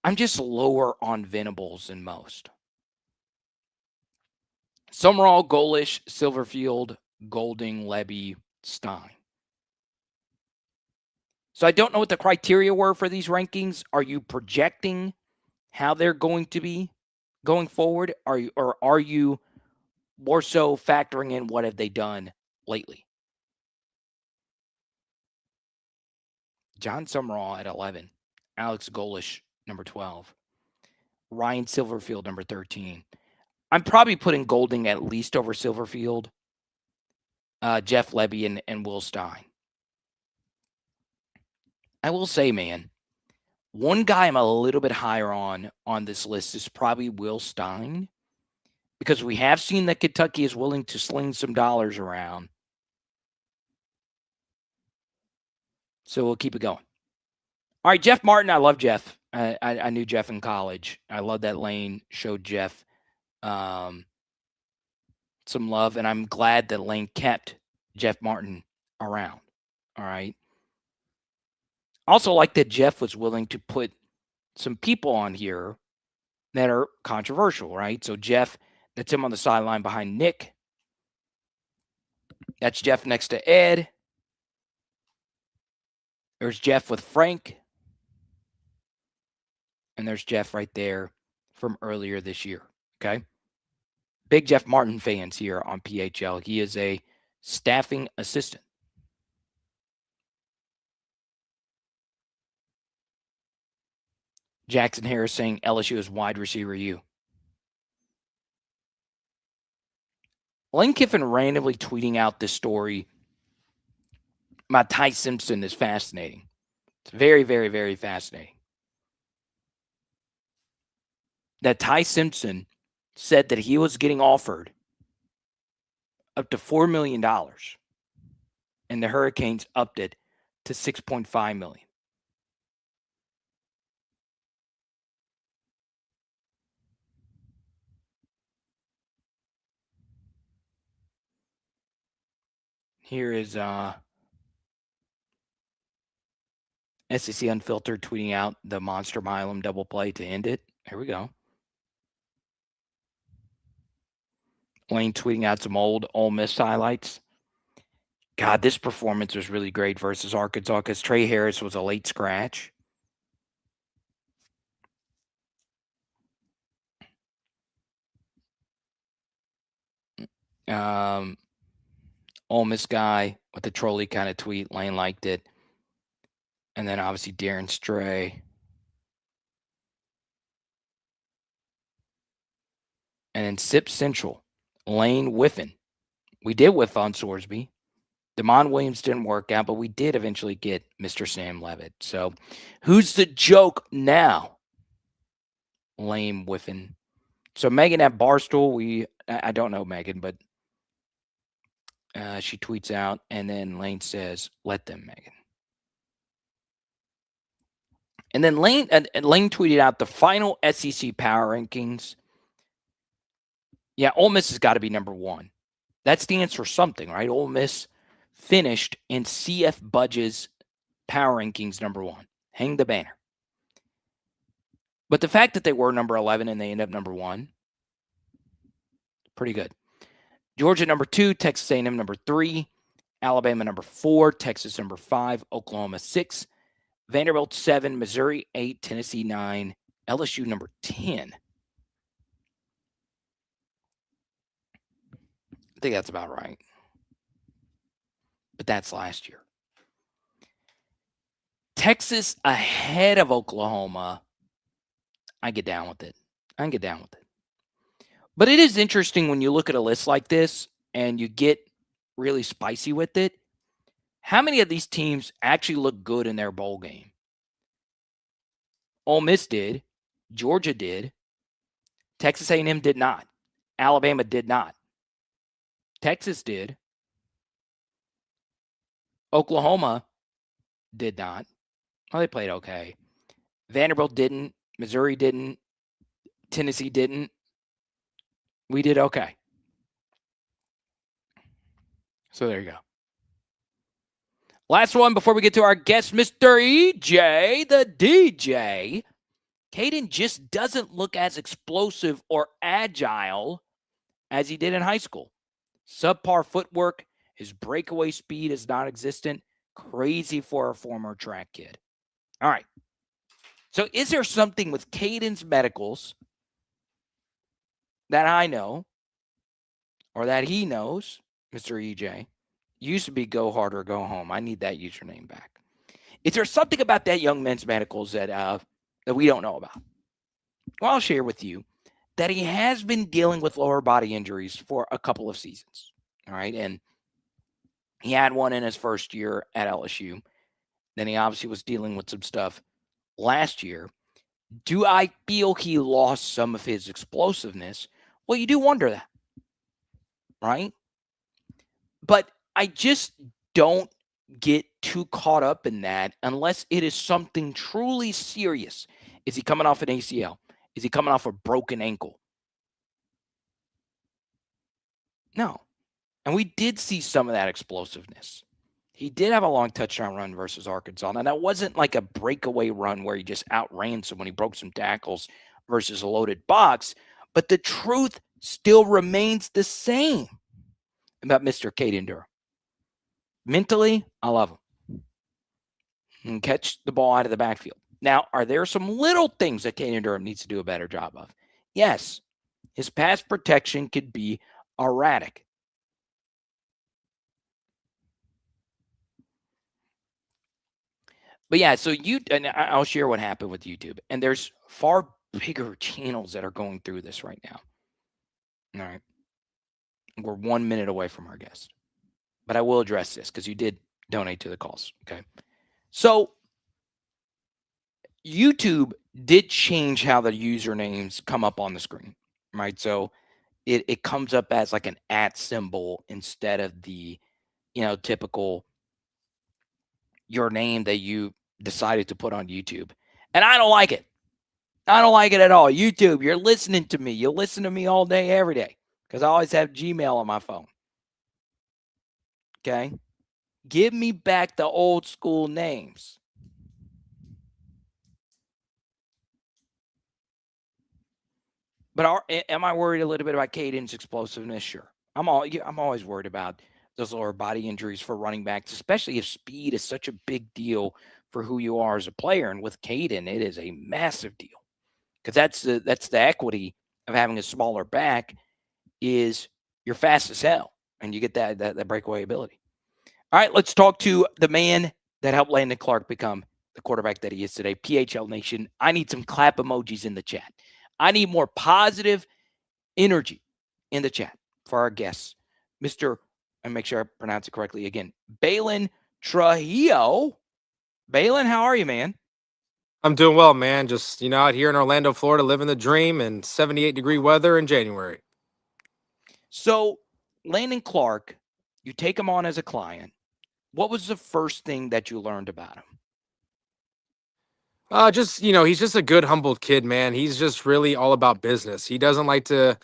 I'm just lower on Venables than most. Summerall, Golish, Silverfield, Golding, Lebby, Stein. So I don't know what the criteria were for these rankings. Are you projecting how they're going to be going forward? Or are you more so factoring in what have they done lately? John Summerall at 11. Alex Golish, number 12. Ryan Silverfield, number 13. I'm probably putting Golding at least over Silverfield. Jeff Lebby and Will Stein. I will say, man, one guy I'm a little bit higher on this list is probably Will Stein, because we have seen that Kentucky is willing to sling some dollars around. So we'll keep it going. All right, Jeff Martin. I love Jeff. I knew Jeff in college. I love that Lane showed Jeff some love, and I'm glad that Lane kept Jeff Martin around. All right. Also like that Jeff was willing to put some people on here that are controversial, right? So Jeff, that's him on the sideline behind Nick. That's Jeff next to Ed. There's Jeff with Frank. And there's Jeff right there from earlier this year, okay? Big Jeff Martin fans here on PHL. He is a staffing assistant. Jackson Harris saying LSU is wide receiver U. Lane Kiffin randomly tweeting out this story about Ty Simpson is fascinating. It's very, very, very fascinating. That Ty Simpson said that he was getting offered up to $4 million, and the Hurricanes upped it to $6.5 million. Here is SEC Unfiltered tweeting out the Monster Milam double play to end it. Here we go. Lane tweeting out some old Ole Miss highlights. God, this performance was really great versus Arkansas because Trey Harris was a late scratch. Ole Miss guy with the trolley kind of tweet. Lane liked it. And then obviously Darren Stray. And then Sip Central. Lane whiffing. We did whiff on Sorsby. Damon Williams didn't work out, but we did eventually get Mr. Sam Levitt. So who's the joke now? Lane whiffing. So Megan at Barstool, I don't know Megan, but she tweets out, and then Lane says, let them, Megan. And then Lane tweeted out the final SEC power rankings. Yeah, Ole Miss has got to be number one. That stands for something, right? Ole Miss finished in CF Budge's power rankings number one. Hang the banner. But the fact that they were number 11 and they end up number one, pretty good. Georgia number 2, Texas A&M number 3, Alabama number 4, Texas number 5, Oklahoma 6, Vanderbilt 7, Missouri 8, Tennessee 9, LSU number 10. I think that's about right. But that's last year. Texas ahead of Oklahoma. I get down with it. But it is interesting when you look at a list like this and you get really spicy with it. How many of these teams actually look good in their bowl game? Ole Miss did. Georgia did. Texas A&M did not. Alabama did not. Texas did. Oklahoma did not. Well, they played okay. Vanderbilt didn't. Missouri didn't. Tennessee didn't. We did okay. So there you go. Last one before we get to our guest, Mr. EJ, the DJ. Kaden just doesn't look as explosive or agile as he did in high school. Subpar footwork. His breakaway speed is non-existent. Crazy for a former track kid. All right. So is there something with Kaden's medicals that I know or that he knows, Mr. EJ? Used to be go hard or go home. I need that username back. Is there something about that young men's medicals that we don't know about? Well, I'll share with you that he has been dealing with lower body injuries for a couple of seasons. All right. And He had one in his first year at LSU. Then he obviously was dealing with some stuff last year. Do I feel he lost some of his explosiveness? Well, you do wonder that, right? But I just don't get too caught up in that unless it is something truly serious. Is he coming off an ACL? Is he coming off a broken ankle? No. And we did see some of that explosiveness. He did have a long touchdown run versus Arkansas. Now, that wasn't like a breakaway run where he just outran someone. He broke some tackles versus a loaded box. But the truth still remains the same about Mr. Kaden Durham. Mentally, I love him. He can catch the ball out of the backfield. Now, are there some little things that Kaden Durham needs to do a better job of? Yes. His pass protection could be erratic. But yeah, so and I'll share what happened with YouTube. And there's far bigger channels that are going through this right now. All right. We're 1 minute away from our guest. But I will address this because you did donate to the cause. Okay. So YouTube did change how the usernames come up on the screen, right? So it comes up as like an @ symbol instead of the, typical your name that you decided to put on YouTube. And I don't like it. I don't like it at all. YouTube, you're listening to me. You listen to me all day, every day, because I always have Gmail on my phone. Okay? Give me back the old school names. But am I worried a little bit about Caden's explosiveness? Sure. I'm always worried about those lower body injuries for running backs, especially if speed is such a big deal for who you are as a player. And with Kaden, it is a massive deal because that's the equity of having a smaller back is you're fast as hell and you get that breakaway ability. All right, let's talk to the man that helped Landen Clark become the quarterback that he is today. PHL Nation, I need some clap emojis in the chat. I need more positive energy in the chat for our guests. And make sure I pronounce it correctly again, Balen Trujillo. Balen, how are you, man? I'm doing well, man. Just, out here in Orlando, Florida, living the dream in 78-degree weather in January. So, Landen Clark, you take him on as a client. What was the first thing that you learned about him? He's just a good, humbled kid, man. He's just really all about business. He doesn't like to,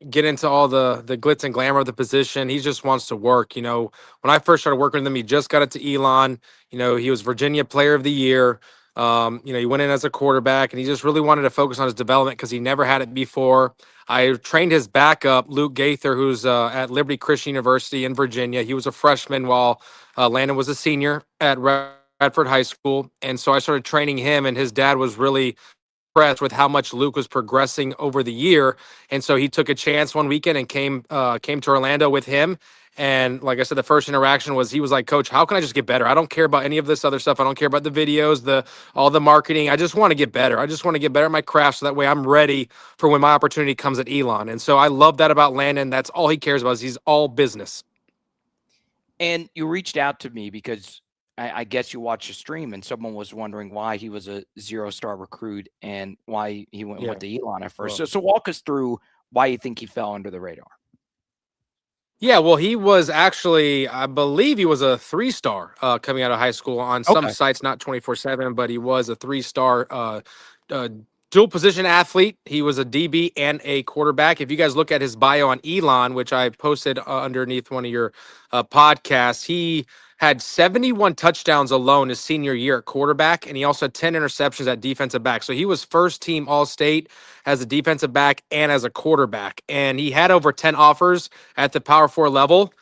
get into all the glitz and glamour of the position. He just wants to work. When I first started working with him, he just got it to Elon. He was Virginia Player of the Year. He went in as a quarterback, and he just really wanted to focus on his development because he never had it before. I trained his backup, Luke Gaither, who's at Liberty Christian University in Virginia. He was a freshman while Landen was a senior at Radford High School. And so I started training him, and his dad was really impressed with how much Luke was progressing over the year. And so he took a chance one weekend and came to Orlando with him. And like I said, the first interaction was, he was like, "Coach, how can I just get better? I don't care about any of this other stuff. I don't care about the videos, all the marketing. I just want to get better. I just want to get better at my craft so that way I'm ready for when my opportunity comes at Elon." And so I love that about Landen. That's all he cares about, is he's all business. And you reached out to me because I guess you watched the stream and someone was wondering why he was a 0-star recruit and why he went to Elon at first. So walk us through why you think he fell under the radar. Yeah, well, he was actually, I believe he was a 3-star coming out of high school on some sites, not 24/7, but he was a 3-star dual position athlete. He was a DB and a quarterback. If you guys look at his bio on Elon, which I posted underneath one of your podcasts, he had 71 touchdowns alone his senior year at quarterback, and he also had 10 interceptions at defensive back. So he was first team All-State as a defensive back and as a quarterback. And he had over 10 offers at the Power 4 level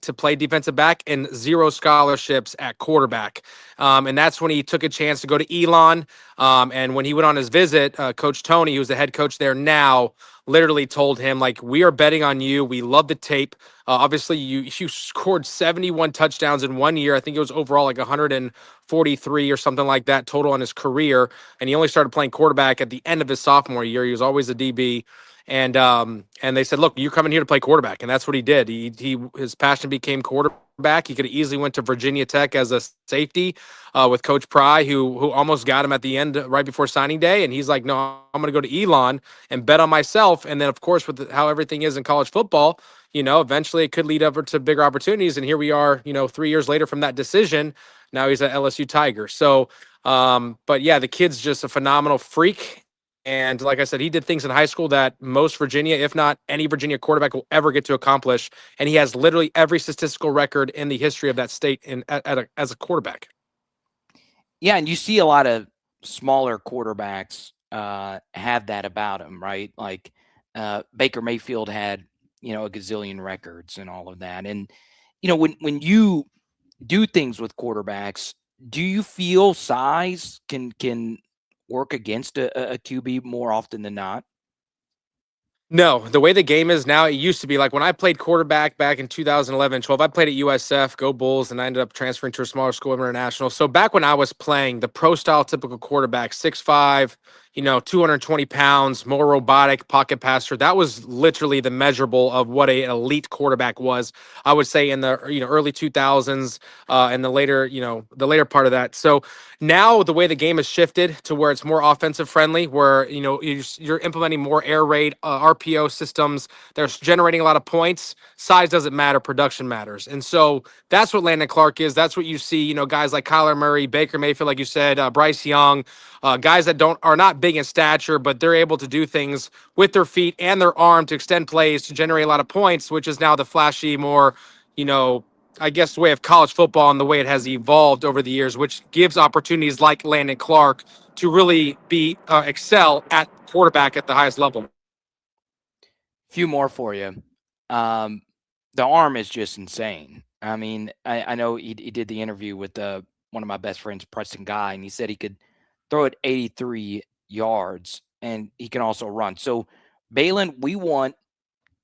to play defensive back and 0 scholarships at quarterback. And that's when he took a chance to go to Elon. And when he went on his visit, Coach Tony, who's the head coach there now, literally told him, like, "We are betting on you. We love the tape. Obviously, you scored 71 touchdowns in 1 year. I think it was overall like 143 or something like that total in his career. And he only started playing quarterback at the end of his sophomore year. He was always a DB. And they said, look, you're coming here to play quarterback, and that's what he did. His passion became quarterback. He could have easily went to Virginia Tech as a safety with Coach Pry, who almost got him at the end right before signing day, and he's like, no, I'm going to go to Elon and bet on myself. And then, of course, with how everything is in college football, eventually it could lead over to bigger opportunities. And here we are, 3 years later from that decision. Now he's at LSU Tiger. So, but yeah, the kid's just a phenomenal freak. And like I said, he did things in high school that most Virginia, if not any Virginia quarterback, will ever get to accomplish. And he has literally every statistical record in the history of that state as a quarterback. Yeah, and you see a lot of smaller quarterbacks have that about him, right? Like Baker Mayfield had, a gazillion records and all of that. And, when you do things with quarterbacks, do you feel size can work against a QB more often than not? No, the way the game is now, it used to be like when I played quarterback back in 2011, 12, I played at USF, go Bulls, and I ended up transferring to a smaller school, international. So back when I was playing, the pro style typical quarterback, 6'5", 220 pounds, more robotic, pocket passer, that was literally the measurable of what an elite quarterback was, I would say, in the early 2000s and the later part of that. So now the way the game has shifted to where it's more offensive friendly, where you're implementing more air raid RPO systems. They're generating a lot of points. Size doesn't matter. Production matters. And so that's what Landon Clark is. That's what you see. Guys like Kyler Murray, Baker Mayfield, like you said, Bryce Young, guys that are not big in stature, but they're able to do things with their feet and their arm to extend plays to generate a lot of points, which is now the flashy, more, I guess, the way of college football and the way it has evolved over the years, which gives opportunities like Landon Clark to really excel at quarterback at the highest level. Few more for you. The arm is just insane. I mean, I know he did the interview with one of my best friends, Preston Guy, and he said he could throw it 83 yards, and he can also run. So, Balen, we want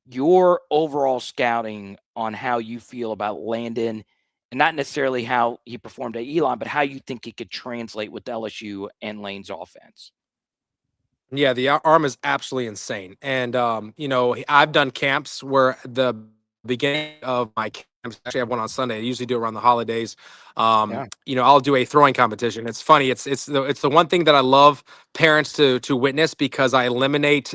your overall scouting on how you feel about Landon, and not necessarily how he performed at Elon, but how you think he could translate with LSU and Lane's offense. Yeah, the arm is absolutely insane. And, I've done camps where the beginning of my camps, actually I have one on Sunday. I usually do it around the holidays. Yeah. I'll do a throwing competition. It's funny. It's the one thing that I love parents to witness, because I eliminate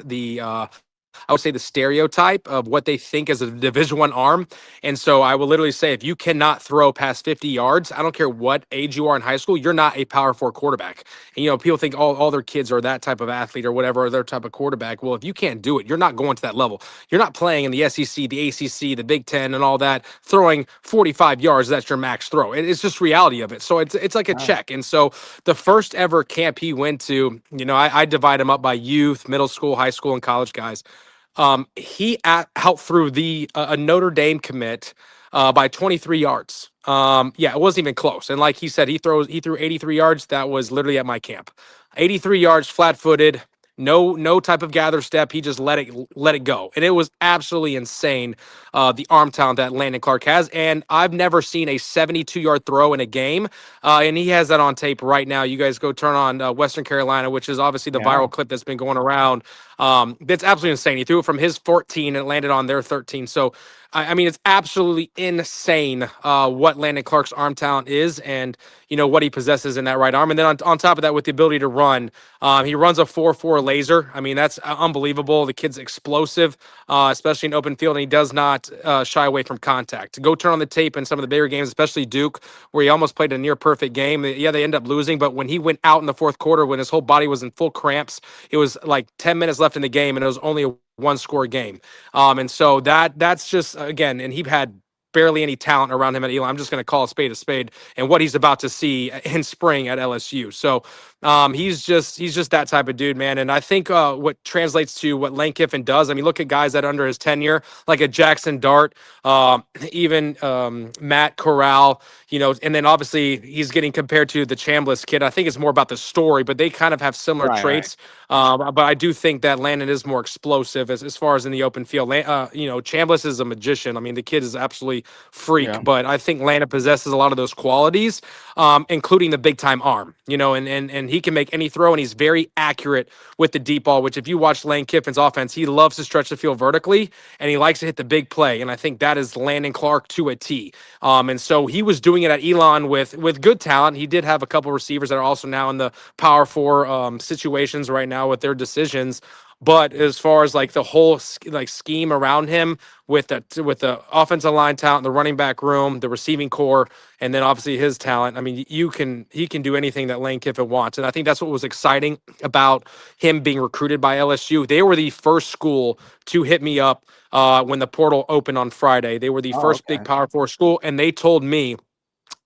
I would say the stereotype of what they think is a Division I arm. And so I will literally say, if you cannot throw past 50 yards, I don't care what age you are in high school, you're not a Power 4 quarterback. And, people think all their kids are that type of athlete or whatever, or their type of quarterback. Well, if you can't do it, you're not going to that level. You're not playing in the SEC, the ACC, the Big Ten, and all that, throwing 45 yards. That's your max throw. It's just reality of it. So it's like a check. And so the first ever camp he went to, I divide him up by youth, middle school, high school, and college guys. He out threw a Notre Dame commit by 23 yards. Yeah, it wasn't even close. And like he said, he threw 83 yards. That was literally at my camp. 83 yards, flat-footed, no type of gather step. He just let it go. And it was absolutely insane, the arm talent that Landon Clark has. And I've never seen a 72-yard throw in a game. And he has that on tape right now. You guys go turn on Western Carolina, which is obviously the viral clip that's been going around. That's absolutely insane. He threw it from his 14 and it landed on their 13. So, I mean, it's absolutely insane what Landon Clark's arm talent is, and what he possesses in that right arm. And then on top of that, with the ability to run, he runs a 4.4 laser. I mean, that's unbelievable. The kid's explosive, especially in open field, and he does not shy away from contact. Go turn on the tape in some of the bigger games, especially Duke, where he almost played a near perfect game. Yeah, they end up losing, but when he went out in the fourth quarter, when his whole body was in full cramps, it was like 10 minutes left in the game, and it was only a one-score game. And so that's just, again, and he had barely any talent around him at Elon. I'm just going to call a spade, and what he's about to see in spring at LSU. So he's just that type of dude, man. And I think what translates to what Lane Kiffin does, I mean, look at guys that under his tenure, like a Jackson Dart, even Matt Corral, and then obviously he's getting compared to the Chambliss kid. I think it's more about the story, but they kind of have similar traits. Right. But I do think that Landon is more explosive as far as in the open field. Chambliss is a magician. I mean, the kid is absolutely absolutely freak. Yeah. But I think Landa possesses a lot of those qualities, including the big time arm, and he can make any throw, and he's very accurate with the deep ball, which if you watch Lane Kiffin's offense, he loves to stretch the field vertically, and he likes to hit the big play. And I think that is Landon Clark to a T. And so he was doing it at Elon with good talent. He did have a couple receivers that are also now in the Power Four situations right now with their decisions. But as far as like the whole scheme around him with the offensive line talent, the running back room, the receiving core, and then obviously his talent, I mean, he can do anything that Lane Kiffin wants, and I think that's what was exciting about him being recruited by LSU. They were the first school to hit me up when the portal opened on Friday. They were the Oh, first big okay. Power Four school, and they told me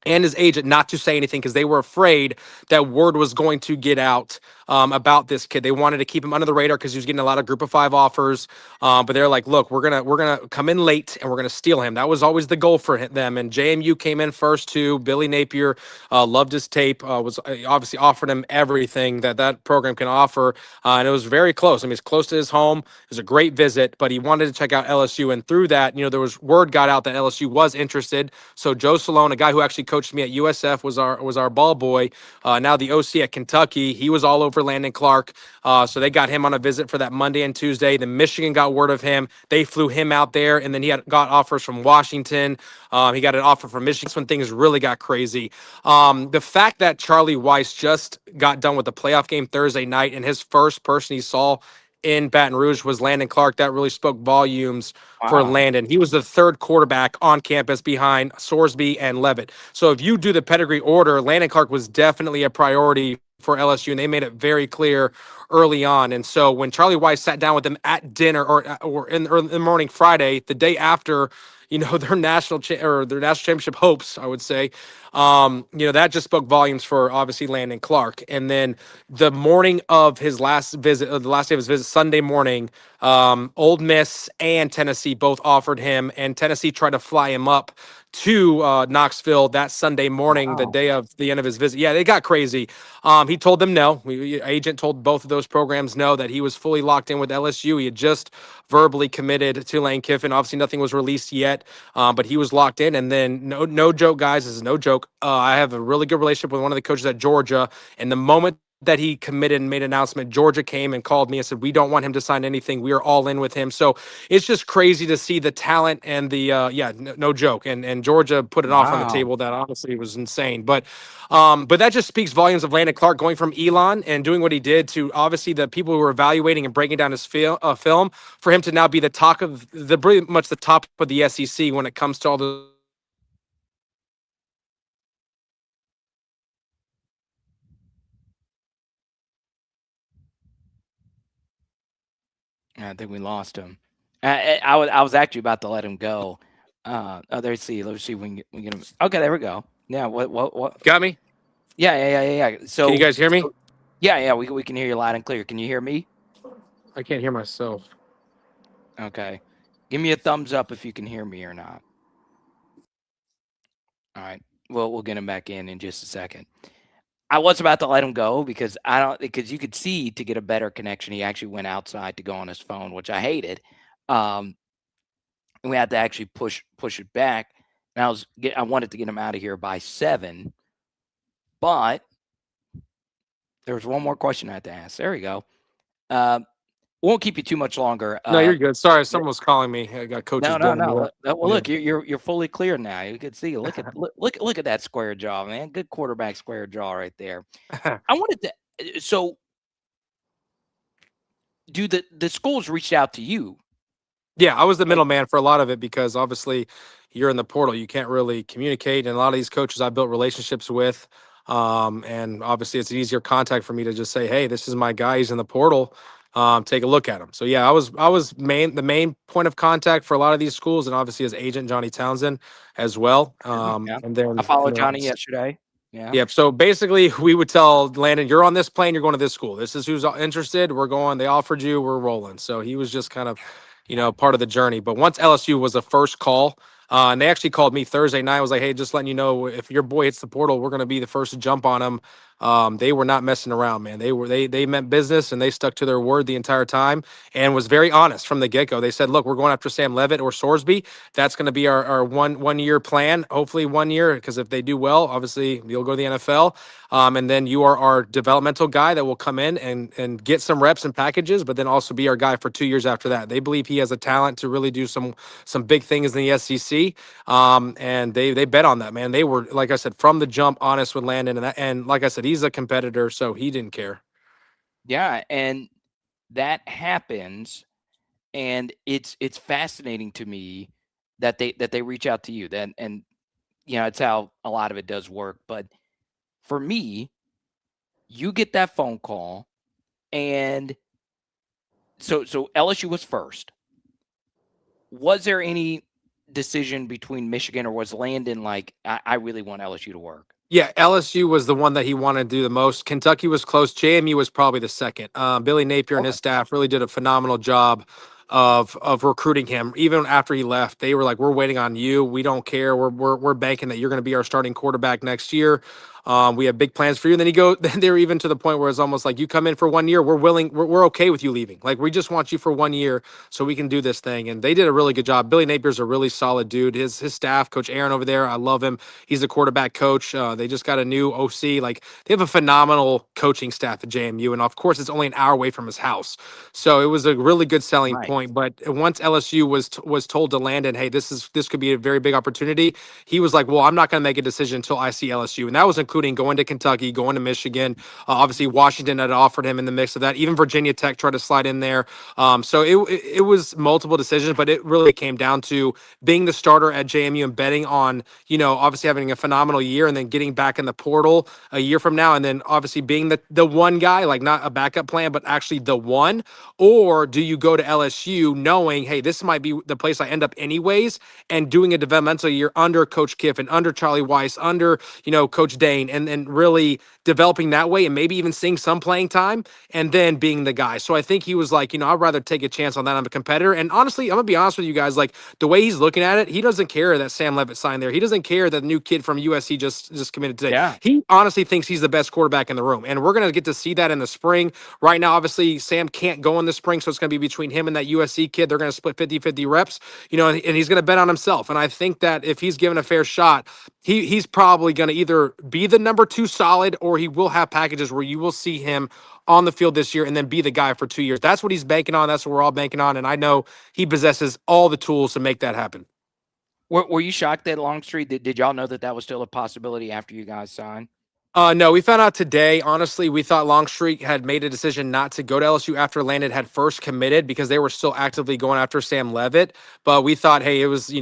and his agent not to say anything because they were afraid that word was going to get out about this kid. They wanted to keep him under the radar because he was getting a lot of Group of Five offers. But they're like, look, we're gonna come in late and we're gonna steal him. That was always the goal for them. And JMU came in first too. Billy Napier loved his tape. Was obviously offered him everything that program can offer, and it was very close. I mean, it's close to his home. It was a great visit, but he wanted to check out LSU, and through that, there was word got out that LSU was interested. So Joe Salone, a guy who actually coached me at USF, was our ball boy. Now the OC at Kentucky, he was all over Landon Clark. So they got him on a visit for that Monday and Tuesday. Then Michigan got word of him. They flew him out there, and then he got offers from Washington. He got an offer from Michigan. That's when things really got crazy. The fact that Charlie Weiss just got done with the playoff game Thursday night, and his first person he saw in Baton Rouge was Landon Clark, that really spoke volumes for Wow. Landon. He was the third quarterback on campus behind Sorsby and Levitt. So if you do the pedigree order, Landon Clark was definitely a priority for LSU, and they made it very clear early on. And so when Charlie Weiss sat down with them at dinner or in the morning Friday, the day after, their national championship hopes, I would say, that just spoke volumes for obviously Landon Clark. And then the morning of his last visit, the last day of his visit, Sunday morning, Ole Miss and Tennessee both offered him, and Tennessee tried to fly him up to Knoxville that Sunday morning, the Wow. day of the end of his visit. Yeah, they got crazy. He told them no. Agent told both of those programs no, that he was fully locked in with LSU. He had just verbally committed to Lane Kiffin. Obviously, nothing was released yet, but he was locked in. And then, no joke, guys, this is no joke. I have a really good relationship with one of the coaches at Georgia, and the moment that he committed and made an announcement, Georgia came and called me and said, we don't want him to sign anything. We are all in with him. So it's just crazy to see the talent and the, no joke. And Georgia put it off on the Wow. table. That honestly was insane. But that just speaks volumes of Landon Clark going from Elon and doing what he did to obviously the people who were evaluating and breaking down his film for him to now be the talk of pretty much the top of the SEC when it comes to all the I think we lost him. I was actually about to let him go. Let's see. Let's see if we can get him. Okay, there we go. Yeah. What? got me. Yeah. So Can you guys hear me? yeah. We can hear you loud and clear. Can you hear me? I can't hear myself. Okay. Give me a thumbs up if you can hear me or not. All right. Well, we'll get him back in just a second. I was about to let him go because you could see to get a better connection, he actually went outside to go on his phone, which I hated. And we had to actually push it back. And I wanted to get him out of here by 7, but there was one more question I had to ask. There we go. Won't keep you too much longer. No, you're good. Sorry, someone was calling me. I got coaches No. blowing me up. Well, look, you're fully clear now. You can see. Look at that square jaw, man. Good quarterback square jaw right there. I wanted to. So, do the schools reach out to you? Yeah, I was the middleman for a lot of it because obviously you're in the portal. You can't really communicate. And a lot of these coaches I built relationships with. And obviously it's an easier contact for me to just say, hey, this is my guy. He's in the portal. Take a look at him. So yeah, I was the main point of contact for a lot of these schools, and obviously his agent Johnny Townsend as well. Yeah. And then I followed Johnny yesterday. Yeah. Yep. So basically, we would tell Landon, "You're on this plane. You're going to this school. This is who's interested. We're going. They offered you. We're rolling." So he was just kind of, part of the journey. But once LSU was the first call, And they actually called me Thursday night. I was like, hey, just letting you know, if your boy hits the portal, we're going to be the first to jump on him. They were not messing around, man. They meant business, and they stuck to their word the entire time and was very honest from the get-go. They said, look, we're going after Sam Levitt or Sorsby. That's going to be our one year plan, hopefully 1 year, because if they do well, obviously you'll go to the NFL. And then you are our developmental guy that will come in and get some reps and packages, but then also be our guy for 2 years after that. They believe he has a talent to really do some big things in the SEC. And they bet on that, man. They were, like I said, from the jump, honest with Landen, and like I said, he's a competitor, so he didn't care. Yeah, and that happens, and it's fascinating to me that they reach out to you. Then, and it's how a lot of it does work. But for me, you get that phone call, and so LSU was first. Was there any decision between Michigan, or was Landen like, I really want LSU to work? Yeah, LSU was the one that he wanted to do the most. Kentucky was close. JMU was probably the second. Billy Napier and his staff really did a phenomenal job of recruiting him. Even after he left, they were like, "We're waiting on you. We don't care. We're banking that you're going to be our starting quarterback next year. We have big plans for you." And then then they were even to the point where it's almost like, you come in for 1 year, we're okay with you leaving. Like, we just want you for 1 year so we can do this thing. And they did a really good job. Billy Napier's a really solid dude. His staff, Coach Aaron over there, I love him. He's the quarterback coach. They just got a new OC. Like, they have a phenomenal coaching staff at JMU. And of course, it's only an hour away from his house. So it was a really good selling point. But once LSU was told to Landen, hey, this could be a very big opportunity, he was like, well, I'm not going to make a decision until I see LSU. And that was including going to Kentucky, going to Michigan. Obviously, Washington had offered him in the mix of that. Even Virginia Tech tried to slide in there. So it was multiple decisions, but it really came down to being the starter at JMU and betting on, obviously having a phenomenal year and then getting back in the portal a year from now. And then obviously being the one guy, like not a backup plan, but actually the one. Or do you go to LSU knowing, hey, this might be the place I end up anyways, and doing a developmental year under Coach Kiffin, under Charlie Weiss, under, Coach Dane, and really developing that way and maybe even seeing some playing time and then being the guy. So I think he was like, I'd rather take a chance on that. I'm a competitor. And honestly, I'm going to be honest with you guys, like, the way he's looking at it, he doesn't care that Sam Levitt signed there. He doesn't care that the new kid from USC just committed today. Yeah. He honestly thinks he's the best quarterback in the room. And we're going to get to see that in the spring. Right now, obviously, Sam can't go in the spring, so it's going to be between him and that USC kid. They're going to split 50-50 reps, and he's going to bet on himself. And I think that if he's given a fair shot, he's probably going to either be the number 2 solid, or he will have packages where you will see him on the field this year and then be the guy for 2 years. That's what he's banking on. That's what we're all banking on. And I know he possesses all the tools to make that happen. Were you shocked that Longstreet? Did y'all know that was still a possibility after you guys signed? No, we found out today. Honestly, we thought Longstreet had made a decision not to go to LSU after Landen had first committed because they were still actively going after Sam Levitt. But we thought, hey, it was,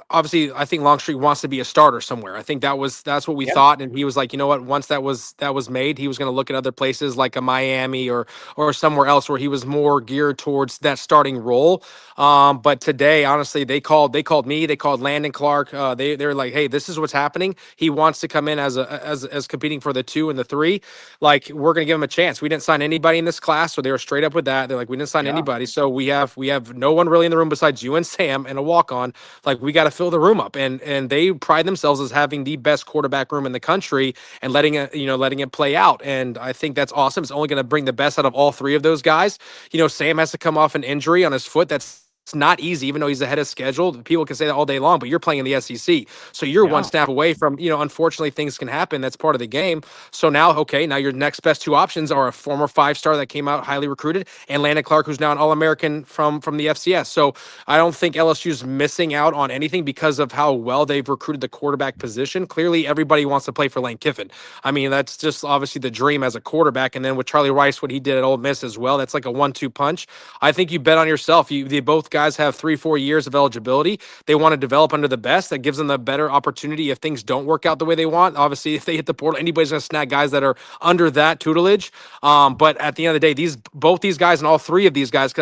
obviously, I think Longstreet wants to be a starter somewhere. I think that's what we thought. And he was like, you know what? Once that was made, he was going to look at other places like a Miami or somewhere else where he was more geared towards that starting role. But today, honestly, they called me. They called Landon Clark. They're like, hey, this is what's happening. He wants to come in as competing for the 2 and the 3. Like, we're going to give him a chance. We didn't sign anybody in this class, so they were straight up with that. They're like, we didn't sign anybody, so we have no one really in the room besides you and Sam and a walk-on. Like, we got to fill the room up, and they pride themselves as having the best quarterback room in the country and letting it play out. And I think that's awesome. It's only going to bring the best out of all 3 of those guys. Sam has to come off an injury on his foot. It's not easy, even though he's ahead of schedule. People can say that all day long, but you're playing in the SEC. So you're one snap away from, unfortunately, things can happen. That's part of the game. So now your next best 2 options are a former 5-star that came out highly recruited and Landon Clark, who's now an All-American from the FCS. So I don't think LSU's missing out on anything because of how well they've recruited the quarterback position. Clearly, everybody wants to play for Lane Kiffin. I mean, that's just obviously the dream as a quarterback. And then with Charlie Rice, what he did at Ole Miss as well, that's like a 1-2 punch. I think you bet on yourself. They both guys have 3-4 years of eligibility. They want to develop under the best. That gives them the better opportunity if things don't work out the way they want. Obviously, if they hit the portal, anybody's going to snag guys that are under that tutelage. But at the end of the day, both these guys and all 3 of these guys,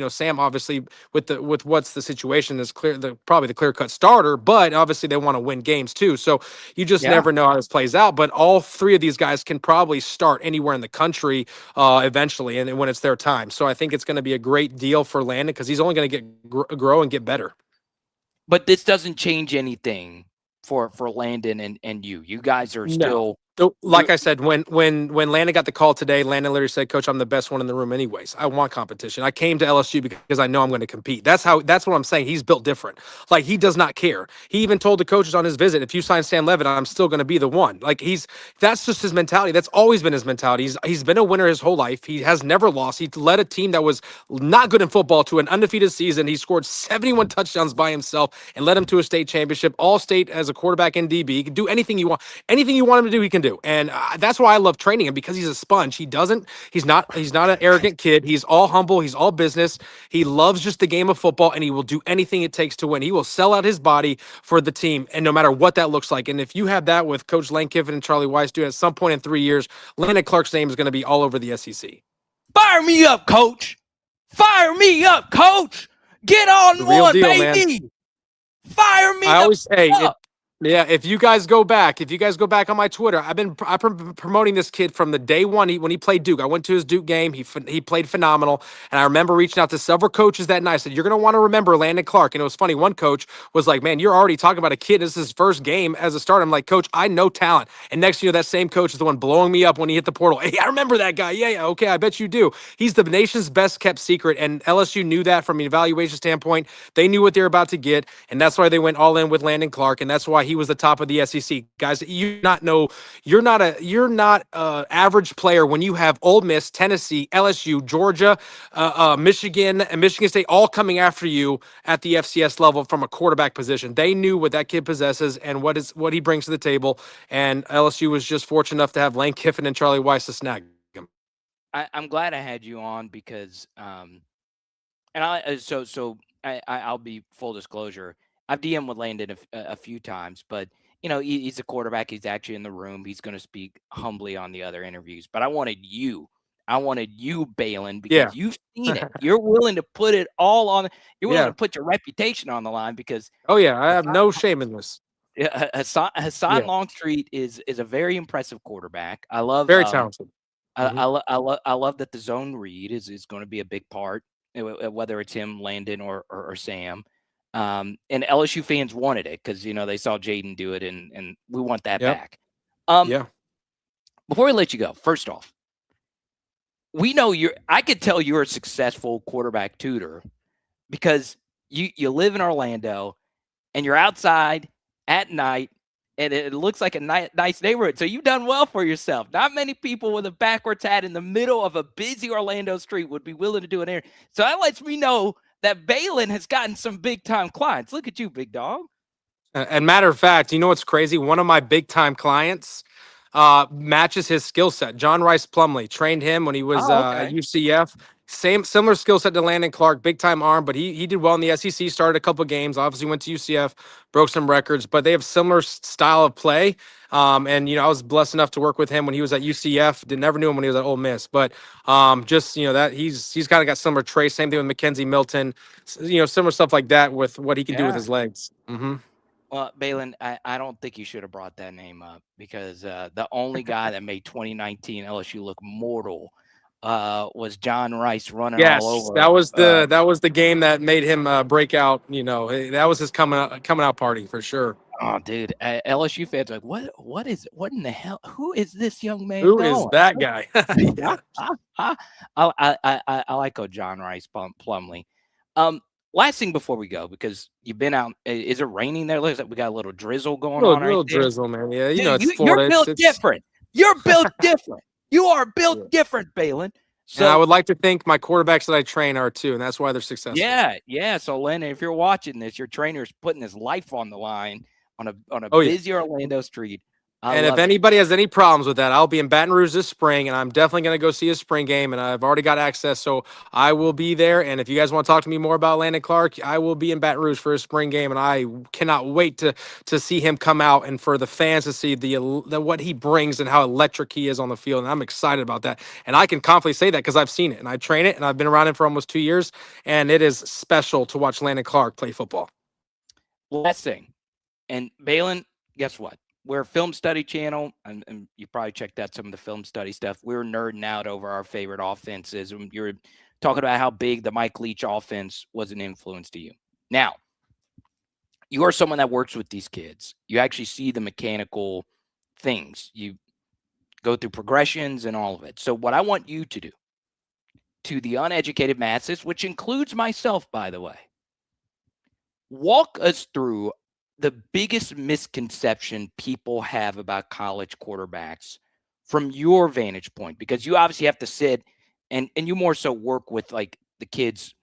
Sam obviously with what's the situation is probably the clear-cut starter, but obviously they want to win games too. So you just never know how this plays out. But all 3 of these guys can probably start anywhere in the country eventually, and when it's their time. So I think it's going to be a great deal for Landon because he's only going to grow and get better. But this doesn't change anything for Landen and you. You guys are No. still So, you're like I said, when Landon got the call today, Landon literally said, "Coach, I'm the best one in the room, anyways. I want competition. I came to LSU because I know I'm going to compete." That's what I'm saying. He's built different. Like he does not care. He even told the coaches on his visit, "If you sign Stan Levitt, I'm still going to be the one." Like that's just his mentality. That's always been his mentality. He's been a winner his whole life. He has never lost. He led a team that was not good in football to an undefeated season. He scored 71 touchdowns by himself and led him to a state championship, all state as a quarterback in DB. He can do anything you want. Anything you want him to do, he can do. And that's why I love training him, because he's a sponge. He's not an arrogant kid. He's all humble. He's all business. He loves just the game of football, and he will do anything it takes to win. He will sell out his body for the team, and no matter what that looks like. And if you have that with Coach Lane Kiffin and Charlie Weiss, dude, at some point in 3 years, Landon Clark's name is going to be all over the SEC. Fire me up, Coach. Fire me up, Coach. Get on The real one, deal, baby. man. Fire me I always say, up. if you guys go back on my Twitter, I've been promoting this kid from the day one when he played Duke. I went to his Duke game. He played phenomenal, and I remember reaching out to several coaches that night. I said, "You're gonna want to remember Landon Clark." And it was funny. One coach was like, "Man, you're already talking about a kid. This is his first game as a starter." I'm like, "Coach, I know talent." And next, that same coach is the one blowing me up when he hit the portal. Hey, I remember that guy. Yeah, okay, I bet you do. He's the nation's best kept secret, and LSU knew that from an evaluation standpoint. They knew what they were about to get, and that's why they went all in with Landon Clark, and that's why he was the top of the SEC. Guys, you're not a average player when you have Ole Miss, Tennessee, LSU, Georgia, Michigan, and Michigan State all coming after you at the FCS level from a quarterback position. They knew what that kid possesses and what he brings to the table, and LSU was just fortunate enough to have Lane Kiffin and Charlie Weiss to snag him. I'm glad I had you on because I'll be full disclosure. I've DM'd with Landon a few times, but he's a quarterback. He's actually in the room. He's going to speak humbly on the other interviews. But I wanted you, Balen, because Yeah. you've seen it. You're willing to put it all on. You're willing Yeah. to put your reputation on the line because. Oh yeah, I have no shame in this. Husan Longstreet is a very impressive quarterback. I love Very talented. I love that the zone read is going to be a big part, whether it's him, Landon, or Sam. And LSU fans wanted it because they saw Jaden do it, and we want that back. Yeah. Before we let you go, first off, we know I could tell you're a successful quarterback tutor because you live in Orlando and you're outside at night. And it looks like a nice neighborhood. So you've done well for yourself. Not many people with a backwards hat in the middle of a busy Orlando street would be willing to do an interview. So that lets me know that Balen has gotten some big-time clients. Look at you, big dog. And matter of fact, you know what's crazy? One of my big-time clients matches his skill set. John Rice Plumlee trained him when he was at UCF. Similar skill set to Landon Clark, big time arm, but he did well in the SEC. Started a couple of games. Obviously went to UCF, broke some records, but they have similar style of play. And I was blessed enough to work with him when he was at UCF. Never knew him when he was at Ole Miss, but that he's kind of got similar traits. Same thing with Mackenzie Milton. Similar stuff like that with what he can do with his legs. Mm-hmm. Well, Balen, I don't think you should have brought that name up because the only guy that made 2019 LSU look mortal was John Rice running all over. That was the game that made him break out. That was his coming out party for sure. Oh, dude, LSU fans are like, what in the hell? Who is this young man? Who is that guy? Yeah. I like John Rice Plumlee. Last thing before we go, because you've been out. Is it raining there? Looks like we got a little drizzle going on. Little drizzle, man. Yeah, Dude, it's Florida. You're built different. You're built different. You are built different, Balen. So and I would like to think my quarterbacks that I train are too, and that's why they're successful. Yeah. So, Landon, if you're watching this, your trainer's putting his life on the line on a busy Orlando street. And if anybody has any problems with that, I'll be in Baton Rouge this spring, and I'm definitely going to go see a spring game, and I've already got access, so I will be there. And if you guys want to talk to me more about Landon Clark, I will be in Baton Rouge for a spring game, and I cannot wait to see him come out and for the fans to see the what he brings and how electric he is on the field, and I'm excited about that. And I can confidently say that because I've seen it, and I train it, and I've been around him for almost 2 years, and it is special to watch Landon Clark play football. Last thing, and Balen, guess what? We're a film study channel, and you probably checked out some of the film study stuff. We're nerding out over our favorite offenses. You're talking about how big the Mike Leach offense was an influence to you. Now, you are someone that works with these kids. You actually see the mechanical things. You go through progressions and all of it. So what I want you to do to the uneducated masses, which includes myself, by the way, walk us through the biggest misconception people have about college quarterbacks from your vantage point, because you obviously have to sit and you more so work with like the kids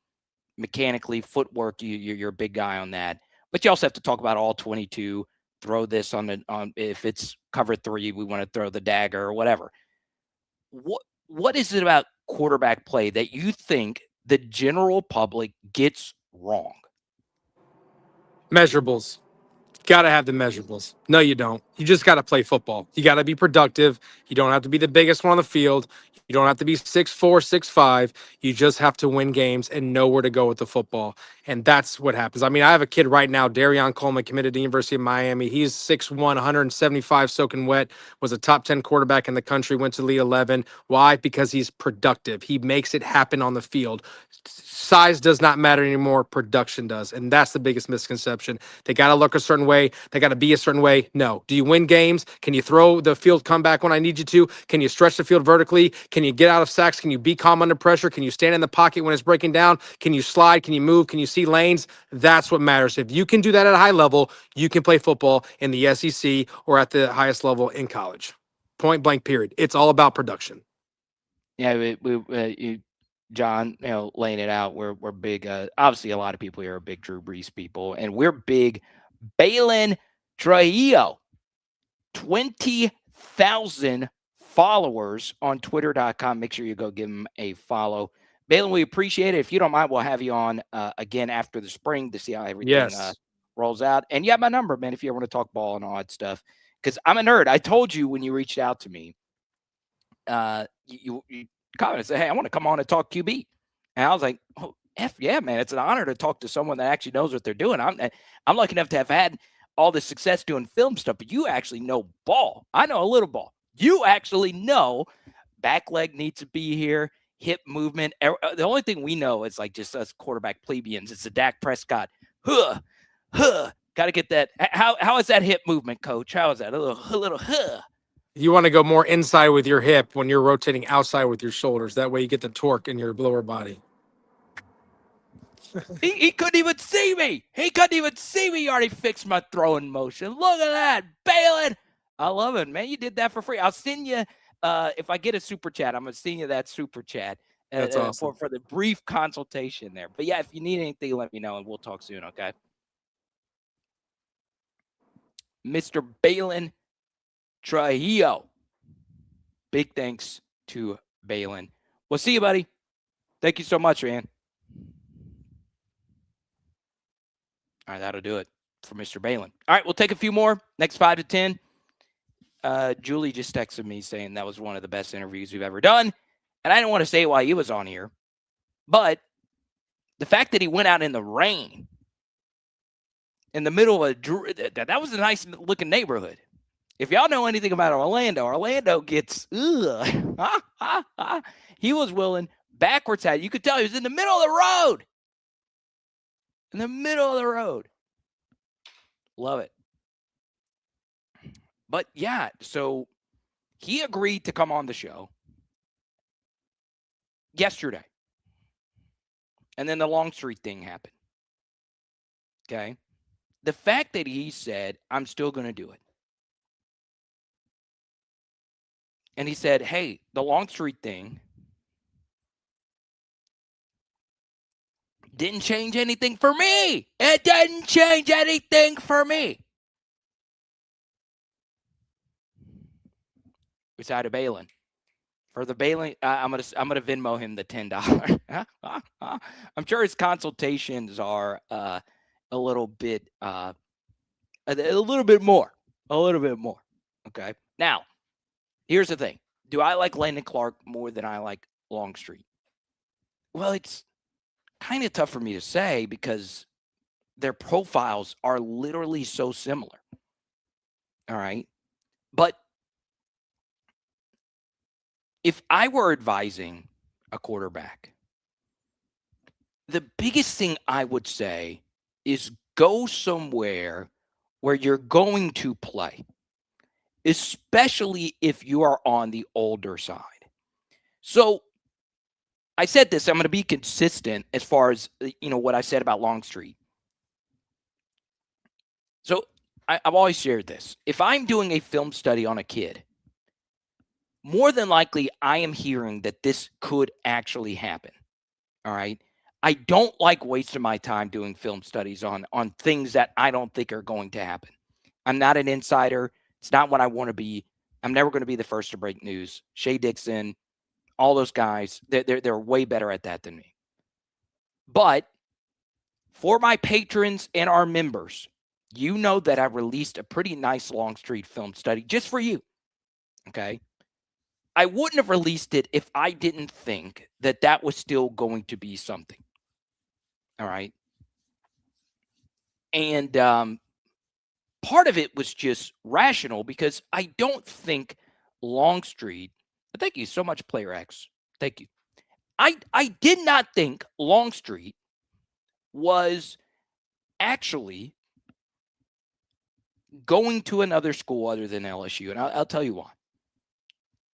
mechanically, footwork. You're a big guy on that, but you also have to talk about all 22. Throw this on if it's cover 3, we want to throw the dagger or whatever. What is it about quarterback play that you think the general public gets wrong? Measurables. Got to have the measurables. No, you don't. You just got to play football. You got to be productive. You don't have to be the biggest one on the field. You don't have to be 6'4", 6'5". You just have to win games and know where to go with the football. And that's what happens. I mean, I have a kid right now, Darion Coleman, committed to the University of Miami. He's 6'1", 175, soaking wet, was a top 10 quarterback in the country, went to Elite 11. Why? Because he's productive. He makes it happen on the field. Size does not matter anymore. Production does. And that's the biggest misconception. They got to look a certain way. They got to be a certain way. No. Do you win games? Can you throw the field comeback when I need you to? Can you stretch the field vertically? Can you get out of sacks? Can you be calm under pressure? Can you stand in the pocket when it's breaking down? Can you slide? Can you move? Can you see lanes? That's what matters. If you can do that at a high level, you can play football in the SEC or at the highest level in college. Point blank, period. It's all about production. Yeah, John, laying it out. We're big. Obviously, a lot of people here are big Drew Brees people, and we're big Balen Trujillo. 20,000 followers on Twitter.com. Make sure you go give him a follow. Balen, we appreciate it. If you don't mind, we'll have you on again after the spring to see how everything rolls out. And you have my number, man, if you ever want to talk ball and all that stuff. Because I'm a nerd. I told you when you reached out to me, you commented and said, hey, I want to come on and talk QB. And I was like, oh, F yeah, man. It's an honor to talk to someone that actually knows what they're doing. I'm lucky enough to have had all the success doing film stuff, but you actually know ball. I know a little ball. You actually know back leg needs to be here, hip movement. The only thing we know is like just us quarterback plebeians. It's the Dak Prescott. Got to get that. How is that hip movement, coach? How is that? A little. You want to go more inside with your hip when you're rotating outside with your shoulders. That way you get the torque in your lower body. He couldn't even see me. He couldn't even see me. He already fixed my throwing motion. Look at that, Balen. I love it, man. You did that for free. I'll send you, if I get a super chat, I'm going to send you that super chat That's awesome. for the brief consultation there. But, yeah, if you need anything, let me know, and we'll talk soon, okay? Mr. Balen Trujillo. Big thanks to Balen. We'll see you, buddy. Thank you so much, man. All right, that'll do it for Mr. Balen. All right, we'll take a few more. Next 5 to 10. Julie just texted me saying that was one of the best interviews we've ever done. And I didn't want to say why he was on here. But the fact that he went out in the rain in the middle of that was a nice looking neighborhood. If y'all know anything about Orlando gets, he was willing, backwards hat. You could tell he was in the middle of the road. In the middle of the road. Love it. But yeah, so he agreed to come on the show yesterday. And then the Longstreet thing happened. Okay. The fact that he said, I'm still going to do it. And he said, hey, the Longstreet thing didn't change anything for me. It didn't change anything for me. Beside of Balen. For the Balen, I'm gonna Venmo him the $10. I'm sure his consultations are a little bit more. Okay. Now, here's the thing. Do I like Landon Clark more than I like Longstreet? Well, it's kind of tough for me to say because their profiles are literally so similar. All right. But if I were advising a quarterback, the biggest thing I would say is go somewhere where you're going to play, especially if you are on the older side. So I said this, I'm going to be consistent as far as, what I said about Longstreet. So I've always shared this. If I'm doing a film study on a kid, more than likely I am hearing that this could actually happen. All right. I don't like wasting my time doing film studies on things that I don't think are going to happen. I'm not an insider. It's not what I want to be. I'm never going to be the first to break news. Shea Dixon, all those guys, they're way better at that than me. But for my patrons and our members, you know that I released a pretty nice Longstreet film study just for you. Okay. I wouldn't have released it if I didn't think that that was still going to be something. All right. And part of it was just rational because I don't think Longstreet, thank you so much, Player X. Thank you. I did not think Longstreet was actually going to another school other than LSU. And I'll tell you why.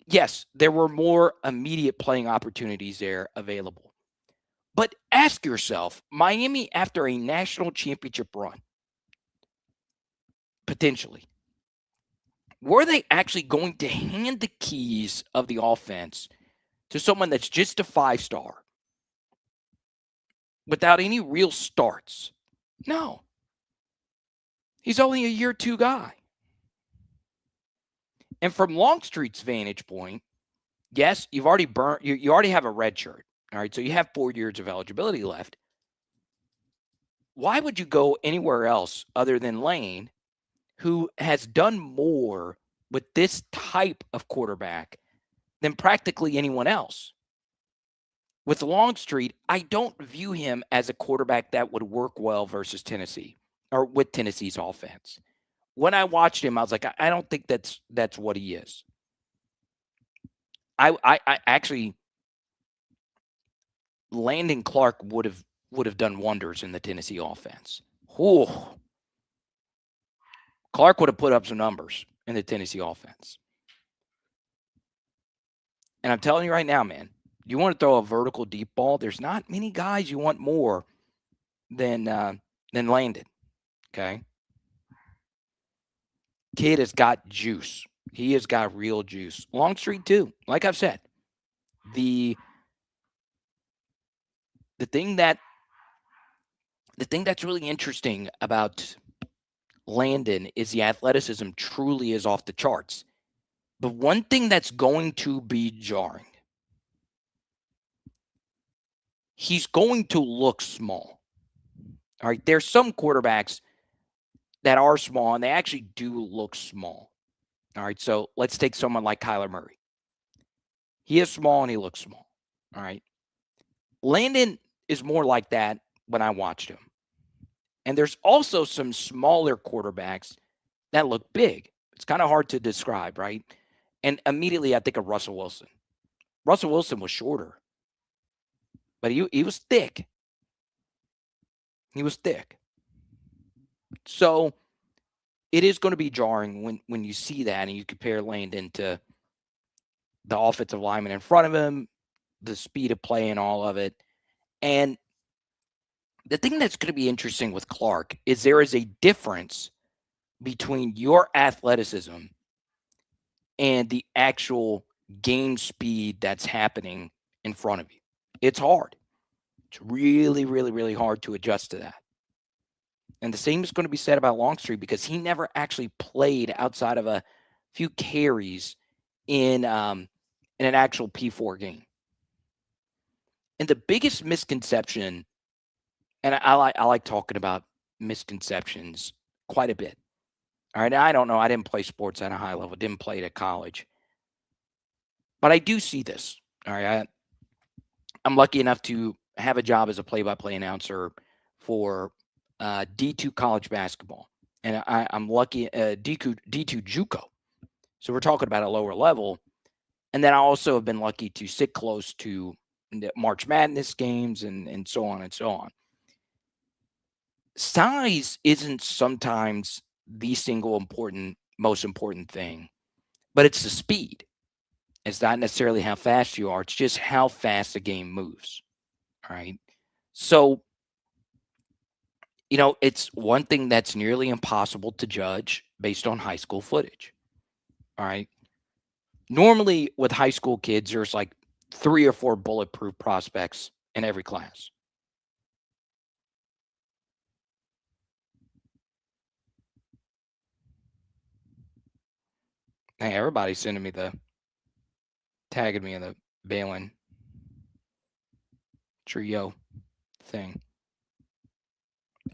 Yes, there were more immediate playing opportunities there available. But ask yourself, Miami, after a national championship run, potentially, were they actually going to hand the keys of the offense to someone that's just a 5-star without any real starts? No. He's only a year 2 guy. And from Longstreet's vantage point, yes, you've already burnt, you already have a red shirt. All right, so you have 4 years of eligibility left. Why would you go anywhere else other than Lane, who has done more with this type of quarterback than practically anyone else? With Longstreet, I don't view him as a quarterback that would work well versus Tennessee or with Tennessee's offense. When I watched him, I was like, I don't think that's what he is. I actually, Landen Clark would have done wonders in the Tennessee offense. Ooh. Clark would have put up some numbers in the Tennessee offense. And I'm telling you right now, man, you want to throw a vertical deep ball, there's not many guys you want more than Landen. Okay. Kid has got juice. He has got real juice. Longstreet too. Like I've said, the thing that's really interesting about Landen is the athleticism truly is off the charts. But one thing that's going to be jarring, he's going to look small. All right. There's some quarterbacks that are small and they actually do look small. All right. So let's take someone like Kyler Murray. He is small and he looks small. All right. Landen is more like that when I watched him. And there's also some smaller quarterbacks that look big. It's kind of hard to describe, right? And immediately I think of Russell Wilson. Russell Wilson was shorter, but he was thick. He was thick. So it is going to be jarring when you see that and you compare Landen to the offensive lineman in front of him, the speed of play and all of it. And the thing that's going to be interesting with Clark is there is a difference between your athleticism and the actual game speed that's happening in front of you. It's hard. It's really, really, really hard to adjust to that. And the same is going to be said about Longstreet because he never actually played outside of a few carries in an actual P4 game. And the biggest misconception, and I like talking about misconceptions quite a bit. All right, I don't know. I didn't play sports at a high level. Didn't play it at college. But I do see this. All right, I'm lucky enough to have a job as a play-by-play announcer for D2 college basketball. And I'm lucky, D2 JUCO. So we're talking about a lower level. And then I also have been lucky to sit close to the March Madness games and so on and so on. size isn't sometimes the single most important thing, but it's the speed. It's not necessarily how fast you are. It's just how fast the game moves. All right. So, it's one thing that's nearly impossible to judge based on high school footage. All right. Normally, with high school kids, there's like 3 or 4 bulletproof prospects in every class. Hey, everybody's sending me tagging me in the Balen Trujillo thing.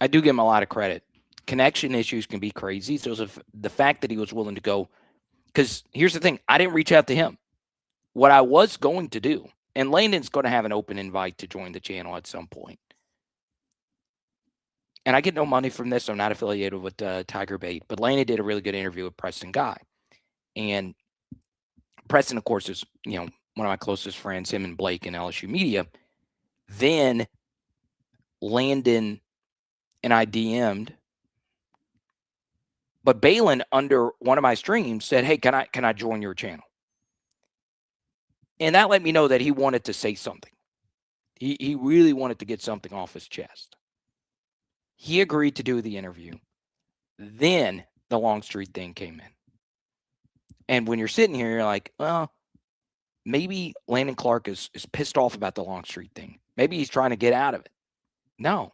I do give him a lot of credit. Connection issues can be crazy. So the fact that he was willing to go, because here's the thing, I didn't reach out to him. What I was going to do, and Landen's going to have an open invite to join the channel at some point. And I get no money from this. I'm not affiliated with Tiger Bait, but Landen did a really good interview with Preston Guy. And Preston, of course, is, one of my closest friends, him and Blake in LSU media. Then Landen and I DM'd, but Balen under one of my streams said, "Hey, can I join your channel?" And that let me know that he wanted to say something. He really wanted to get something off his chest. He agreed to do the interview. Then the Longstreet thing came in. And when you're sitting here, you're like, well, maybe Landon Clark is pissed off about the Longstreet thing. Maybe he's trying to get out of it. No.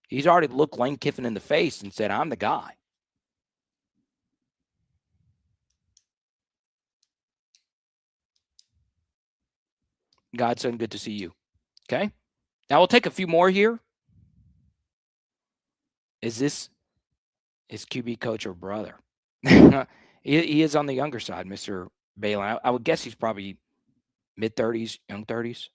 He's already looked Lane Kiffin in the face and said, I'm the guy. Godson, good to see you. Okay. Now we'll take a few more here. Is this his QB coach or brother? he is on the younger side, Mr. Balen. I would guess he's probably mid-30s, young 30s.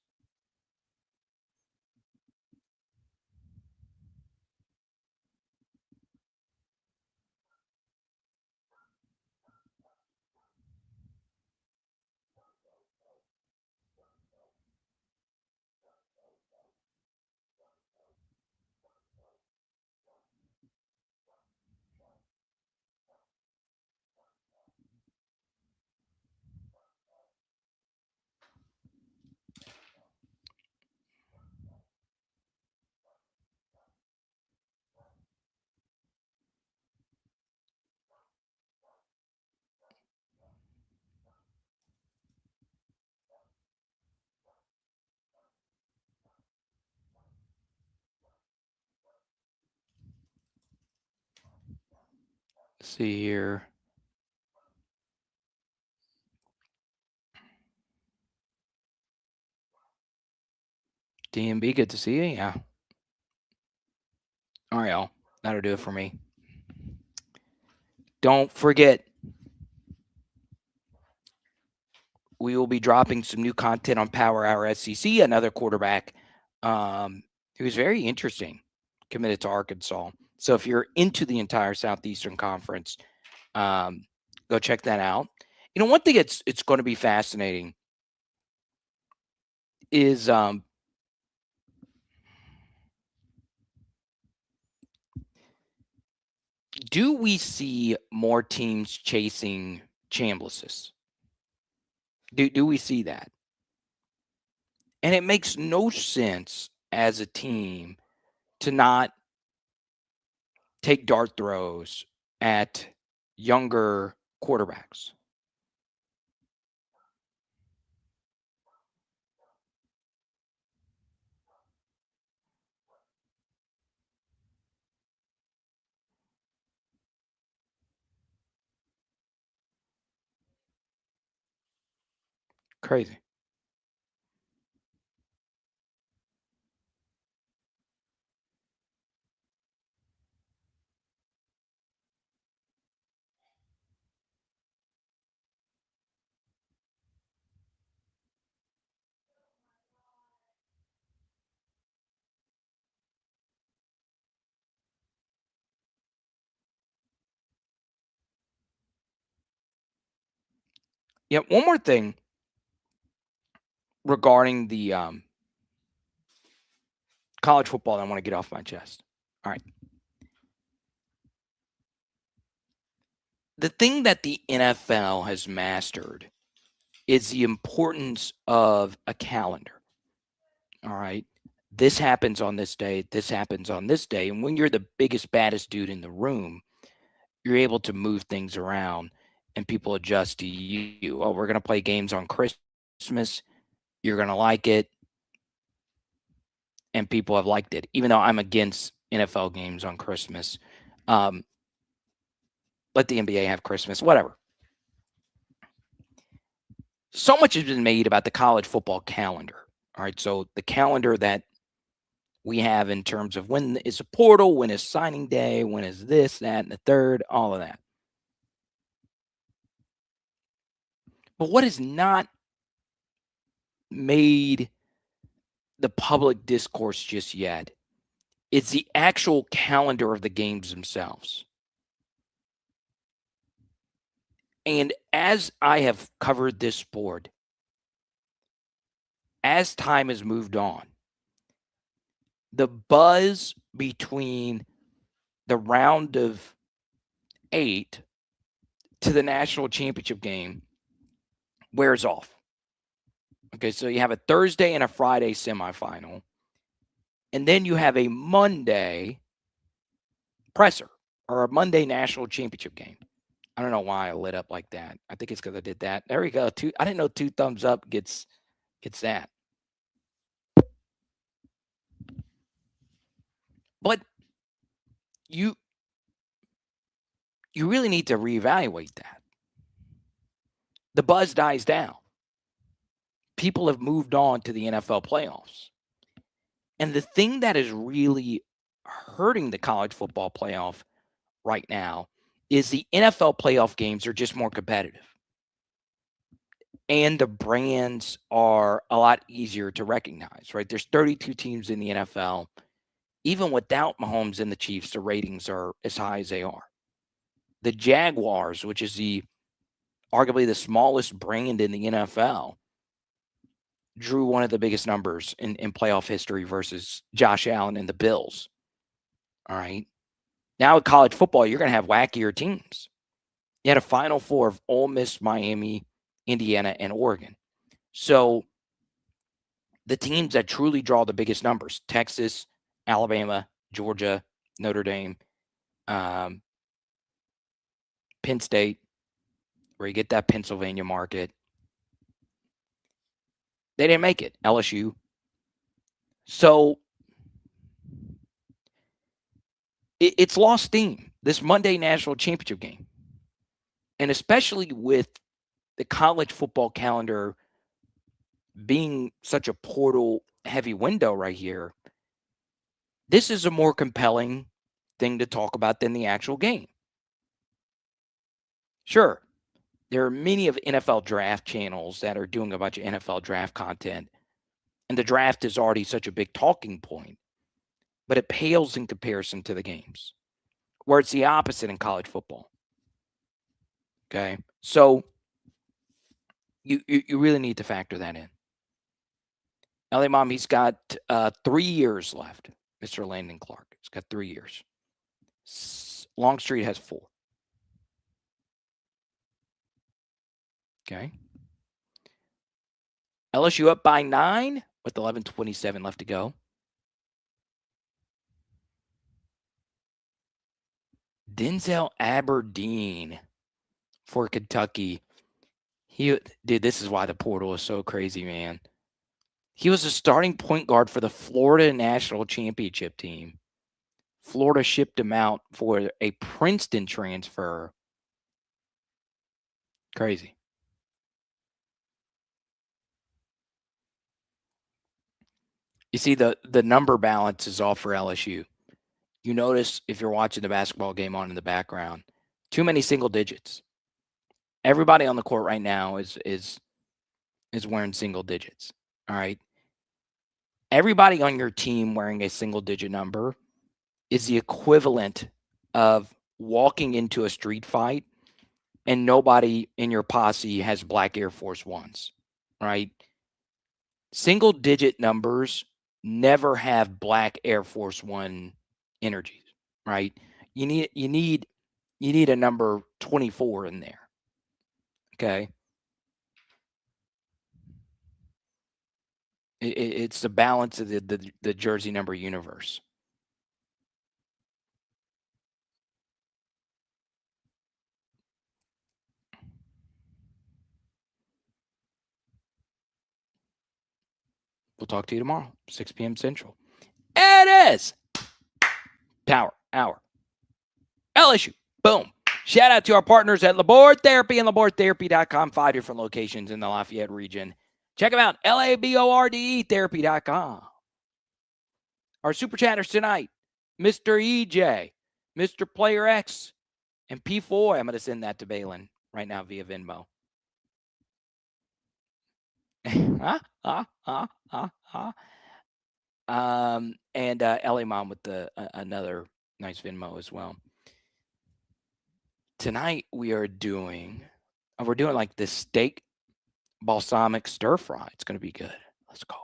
Let's see here. DMB, good to see you. Yeah. All right, y'all. That'll do it for me. Don't forget, we will be dropping some new content on Power Hour SEC, another quarterback who's very interesting, committed to Arkansas. So if you're into the entire Southeastern Conference, go check that out. One thing it's going to be fascinating is do we see more teams chasing Chamblises? Do we see that? And it makes no sense as a team to not take dart throws at younger quarterbacks. Crazy. Yeah, one more thing regarding the college football that I want to get off my chest. All right. the thing that the NFL has mastered is the importance of a calendar. All right. This happens on this day. This happens on this day. And when you're the biggest, baddest dude in the room, you're able to move things around and people adjust to you. Oh, we're going to play games on Christmas. You're going to like it. And people have liked it, even though I'm against NFL games on Christmas. Let the NBA have Christmas, whatever. So much has been made about the college football calendar. All right. So the calendar that we have in terms of when is a portal, when is signing day, when is this, that, and the third, all of that. But what has not made the public discourse just yet is the actual calendar of the games themselves. And as I have covered this sport, as time has moved on, the buzz between the round of 8 to the national championship game wears off. Okay, so you have a Thursday and a Friday semifinal, and then you have a Monday presser or a Monday national championship game. I don't know why I lit up like that. I think it's because I did that. There we go. I didn't know 2 thumbs up gets that. But you really need to reevaluate that. The buzz dies down. People have moved on to the NFL playoffs. And the thing that is really hurting the college football playoff right now is the NFL playoff games are just more competitive. And the brands are a lot easier to recognize, right? There's 32 teams in the NFL. Even without Mahomes and the Chiefs, the ratings are as high as they are. The Jaguars, which is arguably the smallest brand in the NFL, drew one of the biggest numbers in playoff history versus Josh Allen and the Bills. All right. Now with college football, you're going to have wackier teams. You had a Final Four of Ole Miss, Miami, Indiana, and Oregon. So the teams that truly draw the biggest numbers, Texas, Alabama, Georgia, Notre Dame, Penn State, where you get that Pennsylvania market. They didn't make it. LSU. So it's lost steam, this Monday national championship game. And especially with the college football calendar being such a portal heavy window right here, this is a more compelling thing to talk about than the actual game. Sure, there are many of NFL draft channels that are doing a bunch of NFL draft content, and the draft is already such a big talking point, but it pales in comparison to the games, where it's the opposite in college football. Okay, so you really need to factor that in. LA Mom, he's got 3 years left, Mr. Landen Clark. He's got 3 years. Longstreet has 4. Okay. LSU up by 9 with 11:27 left to go. Denzel Aberdeen for Kentucky. Dude, this is why the portal is so crazy, man. He was a starting point guard for the Florida National Championship team. Florida shipped him out for a Princeton transfer. Crazy. You see, the number balance is off for LSU. You notice if you're watching the basketball game on in the background, too many single digits. Everybody on the court right now is wearing single digits. All right. Everybody on your team wearing a single digit number is the equivalent of walking into a street fight and nobody in your posse has black Air Force Ones, right? Single digit numbers never have black Air Force One energies, right? You need You need a number 24 in there. Okay. It's the balance of the jersey number universe. We'll talk to you tomorrow, 6 p.m. Central. It is Power Hour. LSU. Boom. Shout out to our partners at Labord Therapy and LabordTherapy.com. 5 different locations in the Lafayette region. Check them out. LABORDE Therapy.com. Our super chatters tonight, Mr. EJ, Mr. Player X, and P4. I'm going to send that to Balen right now via Venmo. And LA Mom with another nice Venmo as well. Tonight we're doing like this steak balsamic stir fry. It's going to be good. Let's go.